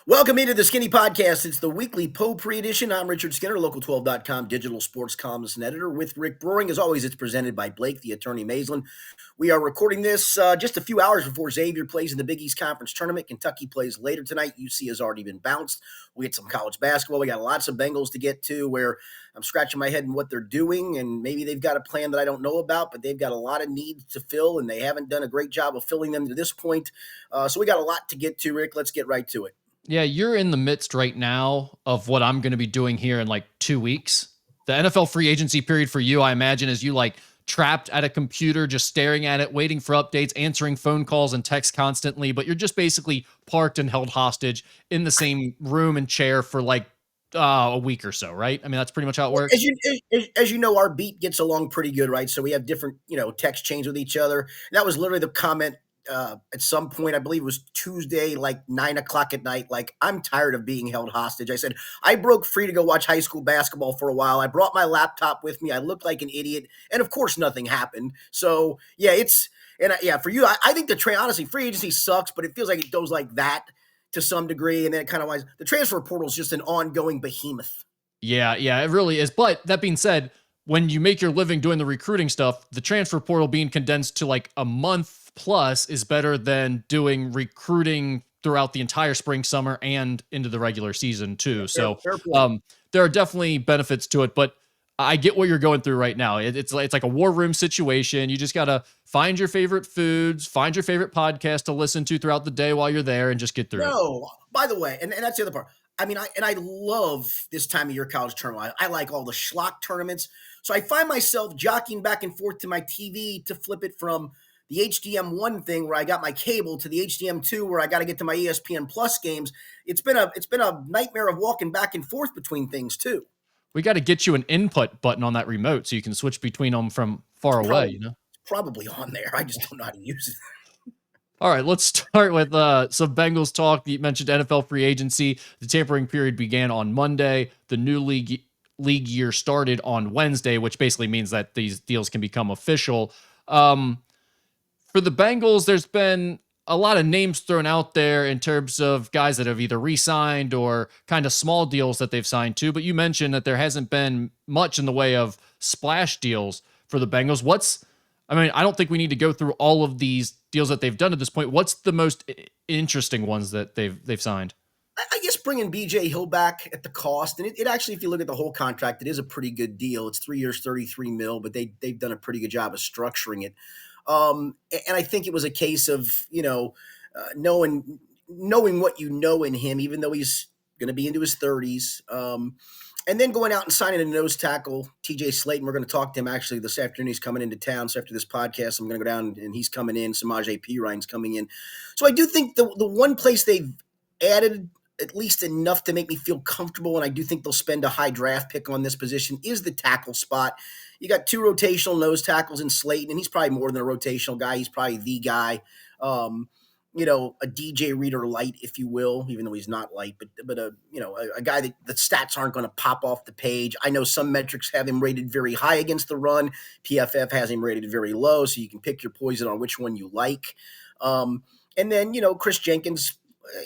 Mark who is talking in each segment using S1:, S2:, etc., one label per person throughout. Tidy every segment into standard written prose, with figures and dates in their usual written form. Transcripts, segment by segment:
S1: Welcome into the Skinny Podcast. It's the weekly Potpourri edition. I'm Richard Skinner, Local12.com digital sports columnist and editor with Rick Broering. As always, it's presented by Blake, the attorney Maislin. We are recording this just a few hours before Xavier plays in the Big East Conference Tournament. Kentucky plays later tonight. UC has already been bounced. We get some college basketball. We got lots of Bengals to get to where I'm scratching my head in what they're doing, and maybe they've got a plan that I don't know about, but they've got a lot of needs to fill, and they haven't done a great job of filling them to this point. So we got a lot to get to, Rick. Let's get right to it.
S2: Yeah, you're in the midst right now of what I'm going to be doing here in like 2 weeks. The NFL free agency period for you, I imagine, is you like trapped at a computer, just staring at it, waiting for updates, answering phone calls and texts constantly, but you're just basically parked and held hostage in the same room and chair for like a week or so, right? I mean, that's pretty much how it works.
S1: As you know, our beat gets along pretty good, right? So we have different, text chains with each other. And that was literally the comment at some point, I believe it was Tuesday, like 9 o'clock at night. Like, I'm tired of being held hostage. I said, I broke free to go watch high school basketball for a while. I brought my laptop with me. I looked like an idiot. And of course, nothing happened. So, yeah, for you, I think honestly, free agency sucks, but it feels like it goes like that to some degree. And then it kind of the transfer portal is just an ongoing behemoth.
S2: Yeah, it really is. But that being said, when you make your living doing the recruiting stuff, the transfer portal being condensed to like a month plus is better than doing recruiting throughout the entire spring, summer, and into the regular season too. So there are definitely benefits to it, but I get what you're going through right now. It's like a war room situation. You just got to find your favorite foods, find your favorite podcast to listen to throughout the day while you're there, and just get through it.
S1: No, by the way, and that's the other part. I mean, I love this time of year college tournament. I like all the schlock tournaments. So I find myself jockeying back and forth to my TV to flip it from the HDM1 thing where I got my cable to the HDM2 where I got to get to my ESPN Plus games. It's been a nightmare of walking back and forth between things too.
S2: We got to get you an input button on that remote so you can switch between them from far away, you know?
S1: It's probably on there. I just don't know how to use it.
S2: All right, let's start with some Bengals talk. You mentioned NFL free agency. The tampering period began on Monday. The new league year started on Wednesday, which basically means that these deals can become official. For the Bengals, there's been a lot of names thrown out there in terms of guys that have either re-signed or kind of small deals that they've signed to. But you mentioned that there hasn't been much in the way of splash deals for the Bengals. I don't think we need to go through all of these deals that they've done at this point. What's the most interesting ones that they've signed?
S1: I guess bringing BJ Hill back at the cost, and it actually, if you look at the whole contract, it is a pretty good deal. It's 3 years, $33 million, but they've done a pretty good job of structuring it. And I think it was a case of knowing what you know in him, even though he's going to be into his 30s. And then going out and signing a nose tackle, TJ Slayton. We're going to talk to him actually this afternoon. He's coming into town. So after this podcast, I'm going to go down and he's coming in. Samaje Perine's coming in. So I do think the one place they've added at least enough to make me feel comfortable, and I do think they'll spend a high draft pick on this position, is the tackle spot. You got two rotational nose tackles in Slayton, and he's probably more than a rotational guy. He's probably the guy. A DJ Reader light, if you will, even though he's not light, but a guy that the stats aren't going to pop off the page. I know some metrics have him rated very high against the run. PFF has him rated very low, so you can pick your poison on which one you like. And then, Chris Jenkins,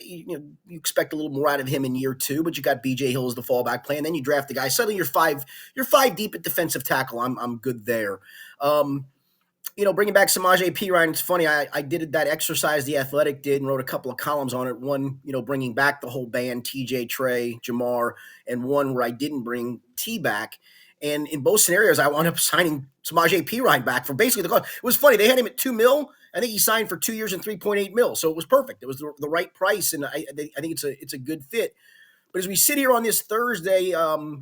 S1: you expect a little more out of him in year two, but you got BJ Hill as the fallback plan. Then you draft the guy. Suddenly you're five deep at defensive tackle. I'm good there. Bringing back Samaje Perine, it's funny. I did that exercise The Athletic did and wrote a couple of columns on it. One, bringing back the whole band, TJ, Trey, Jamar, and one where I didn't bring T back. And in both scenarios, I wound up signing Samaje Perine back for basically the cost. It was funny. They had him at $2 million. I think he signed for 2 years and $3.8 million. So it was perfect. It was the right price. And I think it's a good fit. But as we sit here on this Thursday,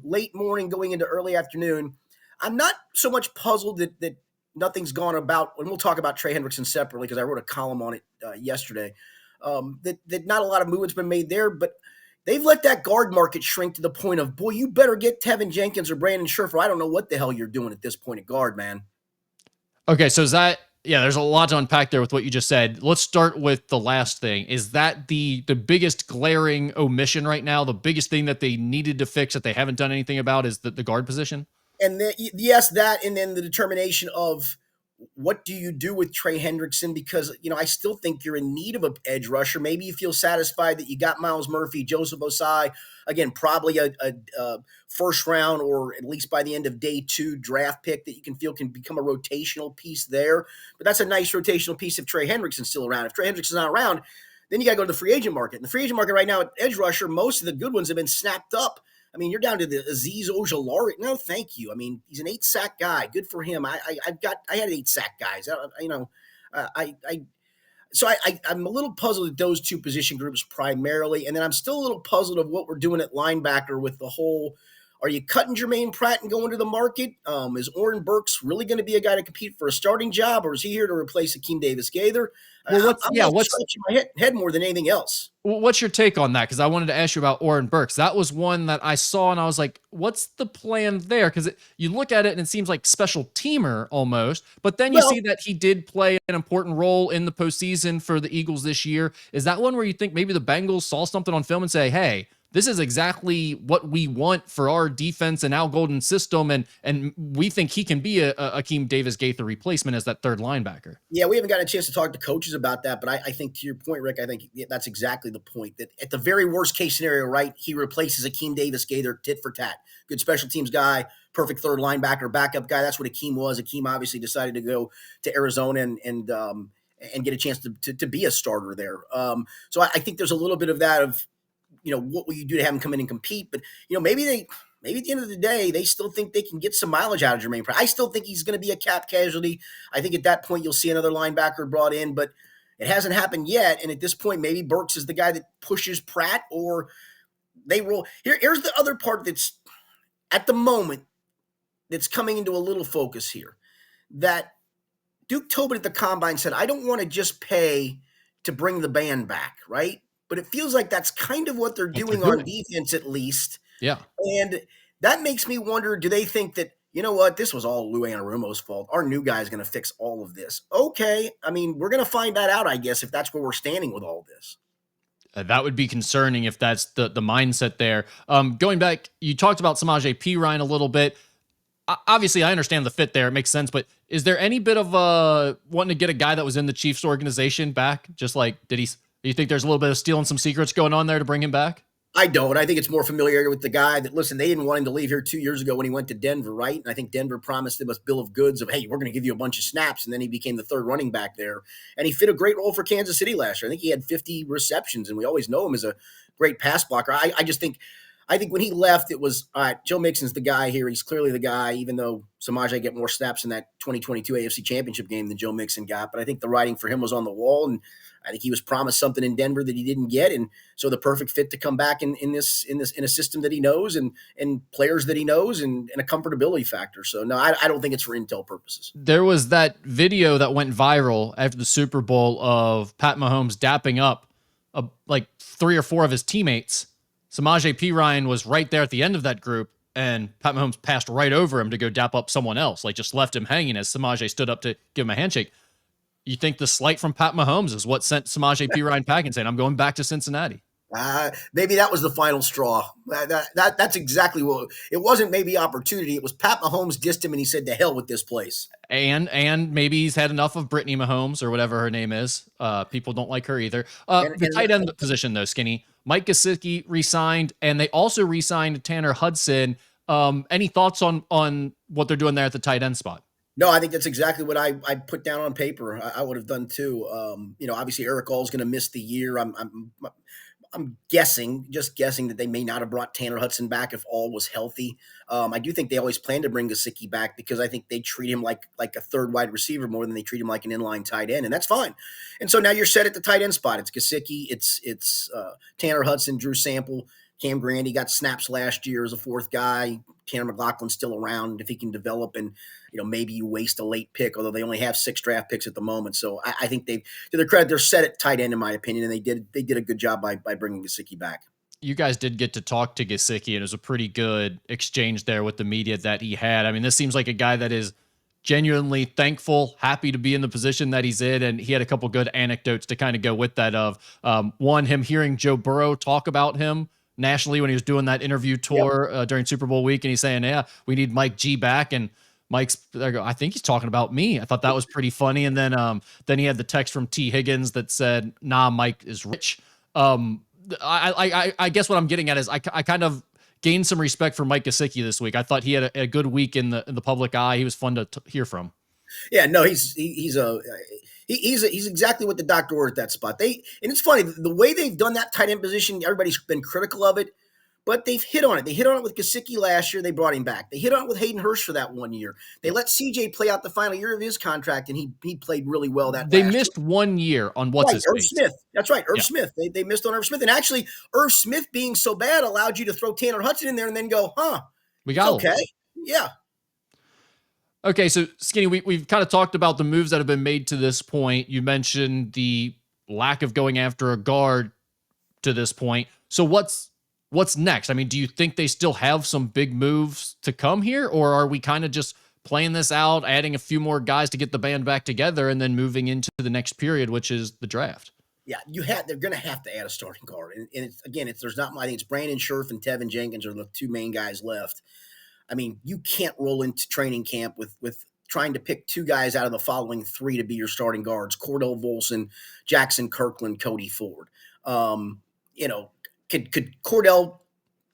S1: late morning going into early afternoon, I'm not so much puzzled that nothing's gone about, and we'll talk about Trey Hendrickson separately because I wrote a column on it yesterday, that not a lot of movement's been made there, but they've let that guard market shrink to the point of, boy, you better get Tevin Jenkins or Brandon Scherfer. I don't know what the hell you're doing at this point at guard, man.
S2: Okay, so there's a lot to unpack there with what you just said. Let's start with the last thing. Is that the biggest glaring omission right now? The biggest thing that they needed to fix that they haven't done anything about is the guard position?
S1: And yes, that, and then the determination of what do you do with Trey Hendrickson? Because, I still think you're in need of an edge rusher. Maybe you feel satisfied that you got Miles Murphy, Joseph Osai, again, probably a first round or at least by the end of day 2 draft pick that you can feel can become a rotational piece there. But that's a nice rotational piece if Trey Hendrickson's still around. If Trey Hendrickson's not around, then you got to go to the free agent market. And the free agent market right now at edge rusher, most of the good ones have been snapped up. I mean, you're down to the Aziz Ojulari. No, thank you. I mean, he's an 8-sack guy. Good for him. I had 8-sack guys. I'm a little puzzled at those two position groups primarily, and then I'm still a little puzzled of what we're doing at linebacker with the whole. Are you cutting Jermaine Pratt and going to the market? Is Oren Burks really going to be a guy to compete for a starting job, or is he here to replace Akeem Davis-Gaither?
S2: Well,
S1: I'm scratching my head more than anything else.
S2: What's your take on that? Because I wanted to ask you about Oren Burks. That was one that I saw and I was like, what's the plan there? Because you look at it and it seems like special teamer almost, but then you see that he did play an important role in the postseason for the Eagles this year. Is that one where you think maybe the Bengals saw something on film and say, hey, this is exactly what we want for our defense and Al Golden system, and we think he can be a Akeem Davis-Gaither replacement as that third linebacker?
S1: Yeah, we haven't got a chance to talk to coaches about that, but I think to your point, Rick, I think that's exactly the point. That at the very worst case scenario, right, he replaces Akeem Davis-Gaither tit for tat. Good special teams guy, perfect third linebacker, backup guy. That's what Akeem was. Akeem obviously decided to go to Arizona and get a chance to be a starter there. So I think there's a little bit of that of, what will you do to have him come in and compete? But, maybe at the end of the day, they still think they can get some mileage out of Jermaine Pratt. I still think he's going to be a cap casualty. I think at that point you'll see another linebacker brought in, but it hasn't happened yet. And at this point, maybe Burks is the guy that pushes Pratt, or they roll. Here's the other part that's at the moment that's coming into a little focus here. That Duke Tobin at the Combine said, I don't want to just pay to bring the band back, right? But it feels like that's kind of what they're doing on defense, at least.
S2: Yeah.
S1: And that makes me wonder, do they think that, you know what, this was all Lou Anarumo's fault. Our new guy is going to fix all of this. Okay. I mean, we're going to find that out, I guess, if that's where we're standing with all this.
S2: That would be concerning if that's the mindset there. Going back, you talked about Samaje Perine a little bit. Obviously, I understand the fit there. It makes sense. But is there any bit of wanting to get a guy that was in the Chiefs organization back? Just like, do you think there's a little bit of stealing some secrets going on there to bring him back?
S1: I don't. I think it's more familiarity with the guy that, listen, they didn't want him to leave here 2 years ago when he went to Denver, right? And I think Denver promised him a bill of goods of, hey, we're going to give you a bunch of snaps. And then he became the third running back there. And he fit a great role for Kansas City last year. I think he had 50 receptions, and we always know him as a great pass blocker. I think when he left, it was, all right, Joe Mixon's the guy here. He's clearly the guy, even though Samaje get more snaps in that 2022 AFC Championship game than Joe Mixon got. But I think the writing for him was on the wall, and I think he was promised something in Denver that he didn't get. And so the perfect fit to come back in a system that he knows and players that he knows and a comfortability factor. So, no, I don't think it's for intel purposes.
S2: There was that video that went viral after the Super Bowl of Pat Mahomes dapping up like 3 or 4 of his teammates. Samaje Perine was right there at the end of that group, and Pat Mahomes passed right over him to go dap up someone else, like just left him hanging as Samaje stood up to give him a handshake. You think the slight from Pat Mahomes is what sent Samaje Perine packing, saying, I'm going back to Cincinnati?
S1: Maybe that was the final straw. That's exactly what it wasn't. Maybe opportunity. It was Pat Mahomes dissed him, and he said, "To hell with this place."
S2: And maybe he's had enough of Brittany Mahomes or whatever her name is. People don't like her either. The tight end position, though, Skinny. Mike Gesicki re-signed, and they also re-signed Tanner Hudson. Any thoughts on what they're doing there at the tight end spot?
S1: No, I think that's exactly what I put down on paper. I would have done too. Obviously Eric All's going to miss the year. I'm guessing that they may not have brought Tanner Hudson back if All was healthy. I do think they always plan to bring Gesicki back because I think they treat him like a third wide receiver more than they treat him like an inline tight end, and that's fine. And so now you're set at the tight end spot. It's Gesicki, it's Tanner Hudson, Drew Sample, Cam Grandy got snaps last year as a fourth guy. Tanner McLaughlin's still around if he can develop, and maybe you waste a late pick, although they only have 6 draft picks at the moment. So I think to their credit, they're set at tight end in my opinion, and they did a good job by bringing Gesicki back.
S2: You guys did get to talk to Gesicki, and it was a pretty good exchange there with the media that he had. I mean, this seems like a guy that is genuinely thankful, happy to be in the position that he's in, and he had a couple good anecdotes to kind of go with that. Of one, him hearing Joe Burrow talk about him nationally when he was doing that interview tour during Super Bowl week, and he's saying, yeah, we need Mike G back. And Mike's there go, I think he's talking about me. I thought that was pretty funny. And then he had the text from T. Higgins that said, nah, Mike is rich. I guess what I'm getting at is I kind of gained some respect for Mike Gesicki this week. I thought he had a good week in the public eye. He was fun to hear from.
S1: Yeah, no, he's exactly what the doctor ordered at that spot. And it's funny the way they've done that tight end position. Everybody's been critical of it, but they've hit on it. They hit on it with Gesicki last year. They brought him back. They hit on it with Hayden Hurst for that 1 year. They let CJ play out the final year of his contract, and he played really well that
S2: They
S1: last
S2: missed
S1: year.
S2: 1 year on what's
S1: Right,
S2: his
S1: Irv
S2: face.
S1: Smith. That's right, Irv
S2: Yeah.
S1: Smith. They missed on Irv Smith, and actually, Irv Smith being so bad allowed you to throw Tanner Hudson in there and then go,
S2: We
S1: it's
S2: got
S1: okay, yeah.
S2: Okay, so Skinny, we've kind of talked about the moves that have been made to this point. You mentioned the lack of going after a guard to this point. So what's next? I mean, do you think they still have some big moves to come here, or are we kind of just playing this out, adding a few more guys to get the band back together, and then moving into the next period, which is the draft?
S1: Yeah, they're going to have to add a starting guard, and there's not. I think it's Brandon Scherf and Tevin Jenkins are the two main guys left. I mean, you can't roll into training camp with trying to pick two guys out of the following three to be your starting guards: Cordell Volson, Jackson Kirkland, Cody Ford. Could Cordell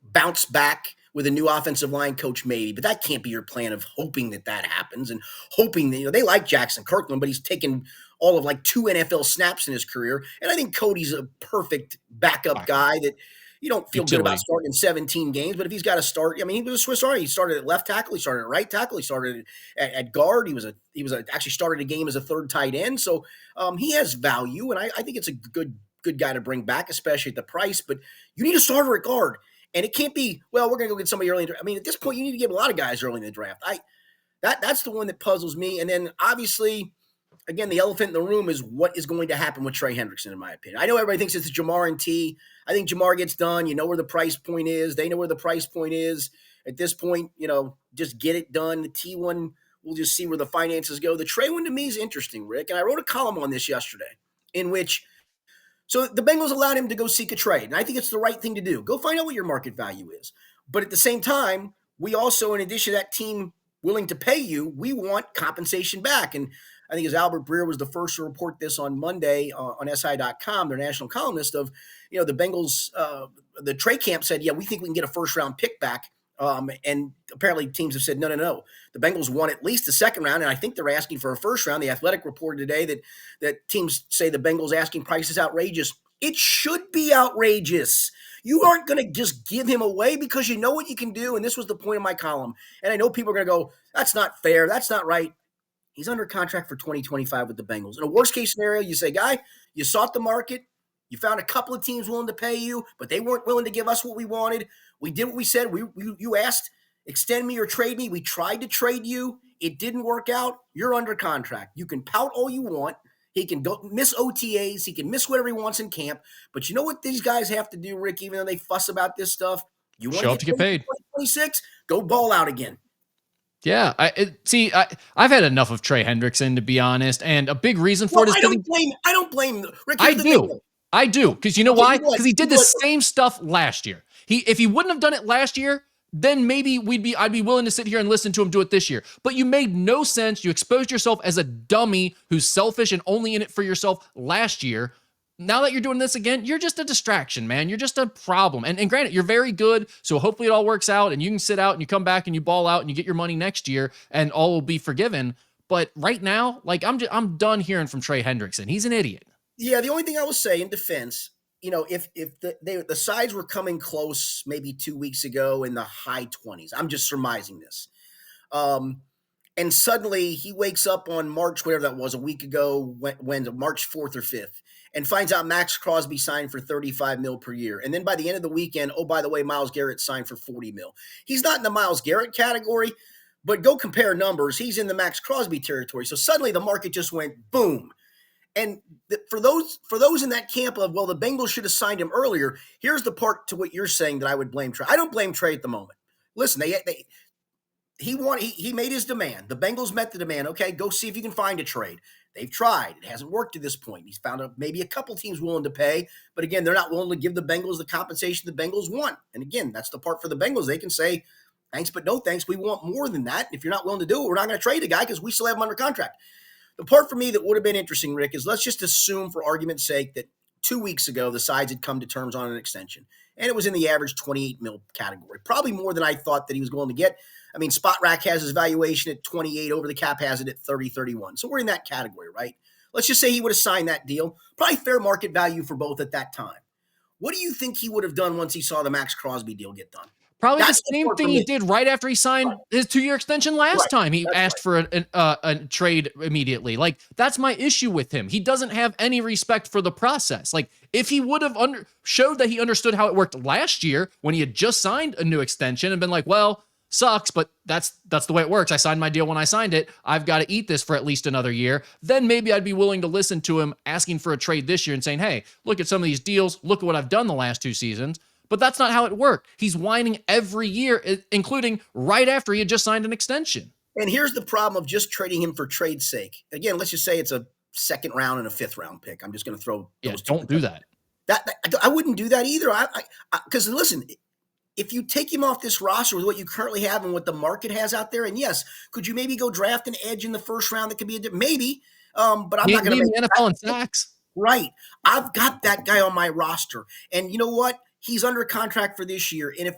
S1: bounce back with a new offensive line coach? Maybe, but that can't be your plan of hoping that happens and hoping that, they like Jackson Kirkland, but he's taken all of like 2 NFL snaps in his career. And I think Cody's a perfect backup guy that you don't feel good about
S2: Utility.
S1: starting in 17 games, but if he's got to start, I mean, he was a Swiss Army. He started at left tackle, he started at right tackle, he started at guard. Actually started a game as a third tight end. So he has value, and I think it's a good guy to bring back, especially at the price. But you need a starter at guard, and it can't be, well, we're going to go get somebody early. I mean, at this point, you need to get a lot of guys early in the draft. That's the one that puzzles me. And then obviously, again, the elephant in the room is what is going to happen with Trey Hendrickson, in my opinion. I know everybody thinks it's Jamar and T. I think Jamar gets done. You know where the price point is. They know where the price point is. At this point, just get it done. The T one, we'll just see where the finances go. The Trey one to me is interesting, Rick. And I wrote a column on this yesterday in which, so the Bengals allowed him to go seek a trade. And I think it's the right thing to do. Go find out what your market value is. But at the same time, we also, in addition to that team willing to pay you, we want compensation back. And I think as Albert Breer was the first to report this on Monday on SI.com, their national columnist, of, the Bengals, the Trey camp said, yeah, we think we can get a first round pick back. And apparently teams have said, no. The Bengals want at least a second round, and I think they're asking for a first round. The Athletic reported today that teams say the Bengals asking price is outrageous. It should be outrageous. You aren't going to just give him away because you know what you can do, and this was the point of my column. And I know people are going to go, that's not fair, that's not right. He's under contract for 2025 with the Bengals. In a worst-case scenario, you say, guy, you sought the market. You found a couple of teams willing to pay you, but they weren't willing to give us what we wanted. We did what we said. You asked, extend me or trade me. We tried to trade you. It didn't work out. You're under contract. You can pout all you want. He can go miss OTAs. He can miss whatever he wants in camp. But you know what these guys have to do, Rick, even though they fuss about this stuff? You want
S2: Show up to get paid.
S1: 2026? Go ball out again.
S2: Yeah, I've had enough of Trey Hendrickson, to be honest, and a big reason for it is
S1: I don't blame Rick.
S2: I do, because you know why? Because he did the
S1: what?
S2: same stuff last year. If he wouldn't have done it last year, then maybe I'd be willing to sit here and listen to him do it this year. But you made no sense. You exposed yourself as a dummy who's selfish and only in it for yourself last year. Now that you're doing this again, you're just a distraction, man. You're just a problem. And granted, you're very good, so hopefully it all works out and you can sit out and you come back and you ball out and you get your money next year and all will be forgiven. But right now, like I'm done hearing from Trey Hendrickson. He's an idiot.
S1: Yeah, the only thing I will say in defense, if the sides were coming close maybe 2 weeks ago in the high 20s, I'm just surmising this. And suddenly he wakes up on March, whatever that was, a week ago, when March 4th or 5th, and finds out Max Crosby signed for $35 million per year. And then by the end of the weekend, oh, by the way, Myles Garrett signed for $40 million. He's not in the Myles Garrett category, but go compare numbers. He's in the Max Crosby territory. So suddenly the market just went boom. And for those in that camp of, well, the Bengals should have signed him earlier, here's the part to what you're saying that I would blame Trey. I don't blame Trey at the moment. Listen, he made his demand. The Bengals met the demand. Okay, go see if you can find a trade. They've tried. It hasn't worked to this point. He's found maybe a couple teams willing to pay, but again, they're not willing to give the Bengals the compensation the Bengals want. And again, that's the part for the Bengals. They can say, Thanks, but no thanks. We want more than that. If you're not willing to do it, we're not going to trade the guy because we still have him under contract. The part for me that would have been interesting, Rick, is let's just assume for argument's sake that 2 weeks ago the sides had come to terms on an extension. And it was in the average 28 mil category, probably more than I thought that he was going to get. I mean, Spot Rack has his valuation at 28, over the cap has it at 30, 31. So we're in that category, right? Let's just say he would have signed that deal. Probably fair market value for both at that time. What do you think he would have done once he saw the Max Crosby deal get done?
S2: Probably the
S1: That's the
S2: same
S1: part for
S2: thing he
S1: me.
S2: did right after he signed his 2-year extension last
S1: Right.
S2: time. He
S1: That's
S2: asked for a trade immediately. Like, that's my issue with him. He doesn't have any respect for the process. Like, if he would have showed that he understood how it worked last year when he had just signed a new extension and been like, well, sucks, but that's the way it works. I signed my deal when I signed it. I've got to eat this for at least another year. Then maybe I'd be willing to listen to him asking for a trade this year and saying, hey, look at some of these deals. Look at what I've done the last 2 seasons. But that's not how it worked. He's whining every year, including right after he had just signed an extension.
S1: And here's the problem of just trading him for trade's sake. Again, let's just say it's a second round and a fifth round pick. I'm just going to throw those two.
S2: Don't do that.
S1: I wouldn't do that either. Because listen, if you take him off this roster with what you currently have and what the market has out there, and yes, could you maybe go draft an edge in the first round that could be maybe, but I'm not going to
S2: the NFL in sacks.
S1: Right. I've got that guy on my roster. And you know what? He's under contract for this year. And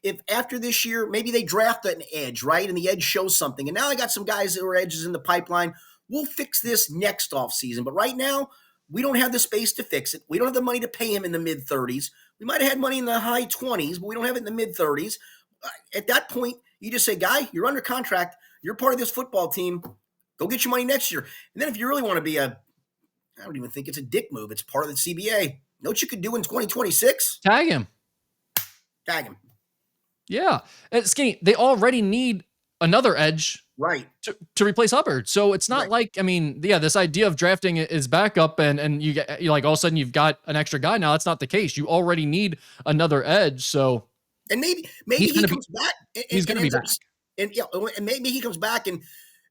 S1: if after this year, maybe they draft an edge, right? And the edge shows something. And now I got some guys that are edges in the pipeline. We'll fix this next offseason. But right now, we don't have the space to fix it. We don't have the money to pay him in the mid-30s. We might have had money in the high 20s, but we don't have it in the mid-30s. At that point, you just say, guy, you're under contract. You're part of this football team. Go get your money next year. And then if you really want to be I don't even think it's a dick move. It's part of the CBA. You know what you could do in 2026?
S2: Tag him.
S1: Tag him.
S2: Yeah. Skinny, they already need another edge
S1: Right.
S2: to replace Hubbard. So it's not like, I mean, this idea of drafting is backup and you like all of a sudden you've got an extra guy. Now that's not the case. You already need another edge. So
S1: and maybe he comes back.
S2: He's going to be back.
S1: And maybe he comes back and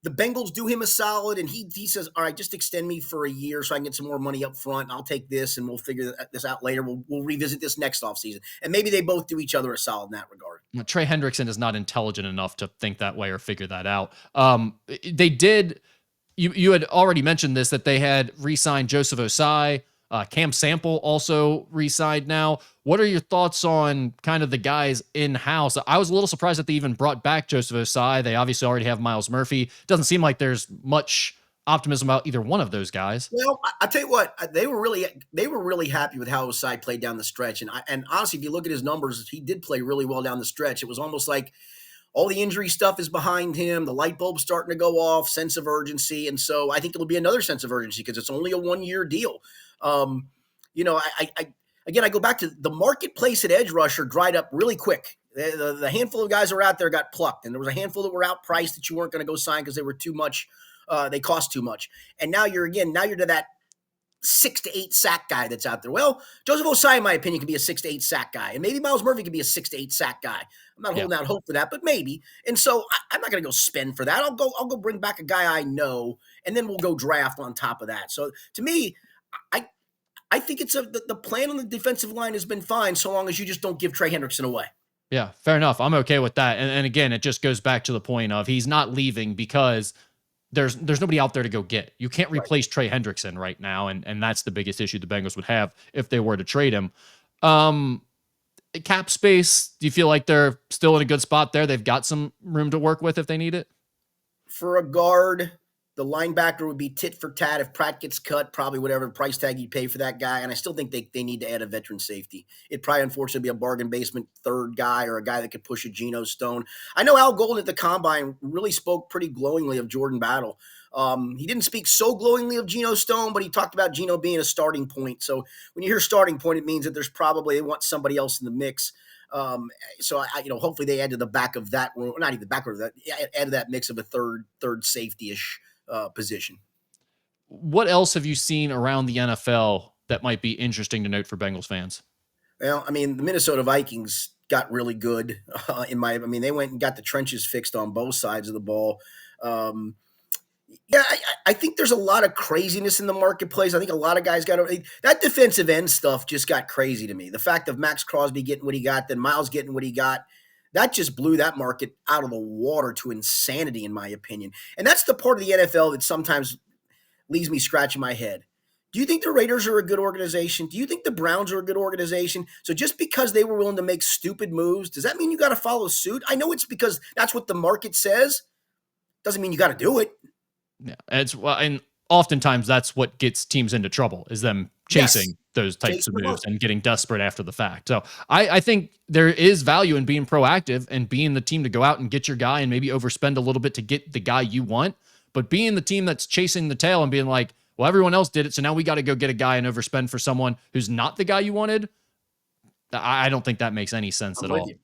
S1: the Bengals do him a solid, and he says, all right, just extend me for a year so I can get some more money up front. I'll take this, and we'll figure this out later. We'll revisit this next offseason. And maybe they both do each other a solid in that regard.
S2: Trey Hendrickson is not intelligent enough to think that way or figure that out. They did – you had already mentioned this, that they had re-signed Joseph Osai. Cam Sample also re-signed now. What are your thoughts on kind of the guys in-house? I was a little surprised that they even brought back Joseph Osai. They obviously already have Miles Murphy. Doesn't seem like there's much optimism about either one of those guys.
S1: Well, I'll tell you what, they were really happy with how Osai played down the stretch. And honestly, if you look at his numbers, he did play really well down the stretch. It was almost like all the injury stuff is behind him. The light bulb's starting to go off, sense of urgency. And so I think it'll be another sense of urgency because it's only a 1-year deal. I go back to the marketplace at edge rusher dried up really quick. The handful of guys that were out there got plucked, and there was a handful that were outpriced that you weren't going to go sign because they were too much. They cost too much. And now you're to that 6 to 8 sack guy that's out there. Well, Joseph Osai, in my opinion, can be a 6 to 8 sack guy, and maybe Miles Murphy can be a 6 to 8 sack guy. I'm not holding out hope for that, but maybe. And so I'm not going to go spend for that. I'll go bring back a guy I know, and then we'll go draft on top of that. So to me, I think the plan on the defensive line has been fine so long as you just don't give Trey Hendrickson away.
S2: Yeah, fair enough. I'm okay with that. And again, it just goes back to the point of he's not leaving because there's nobody out there to go get. You can't replace Trey Hendrickson right now, and that's the biggest issue the Bengals would have if they were to trade him. Cap space, do you feel like they're still in a good spot there? They've got some room to work with if they need it?
S1: For a guard, the linebacker would be tit for tat. If Pratt gets cut, probably whatever price tag you pay for that guy. And I still think they need to add a veteran safety. It'd probably, unfortunately, be a bargain basement third guy or a guy that could push a Geno Stone. I know Al Golden at the Combine really spoke pretty glowingly of Jordan Battle. He didn't speak so glowingly of Geno Stone, but he talked about Geno being a starting point. So when you hear starting point, it means that there's probably they want somebody else in the mix. So hopefully they add to the back of that room, not even the back of that, add to that mix of a third safety-ish position.
S2: What else have you seen around the NFL that might be interesting to note for Bengals fans?
S1: Well, I mean, the Minnesota Vikings got really good. They went and got the trenches fixed on both sides of the ball. I think there's a lot of craziness in the marketplace. I think a lot of guys that defensive end stuff just got crazy to me. The fact of Max Crosby getting what he got, then Miles getting what he got, That just blew that market out of the water to insanity, in my opinion. And that's the part of the NFL that sometimes leaves me scratching my head. Do you think the Raiders are a good organization? Do you think the Browns are a good organization? So just because they were willing to make stupid moves, does that mean you got to follow suit? I know it's because that's what the market says. Doesn't mean you got to do it.
S2: Yeah, and oftentimes that's what gets teams into trouble is them
S1: Yes.
S2: chasing those types
S1: Chase
S2: of
S1: the
S2: moves
S1: market.
S2: and getting desperate after the fact. So I think there is value in being proactive and being the team to go out and get your guy and maybe overspend a little bit to get the guy you want. But being the team that's chasing the tail and being like, well, everyone else did it, so now we got to go get a guy and overspend for someone who's not the guy you wanted. I don't think that makes any sense
S1: I'm
S2: at
S1: with
S2: all.
S1: you.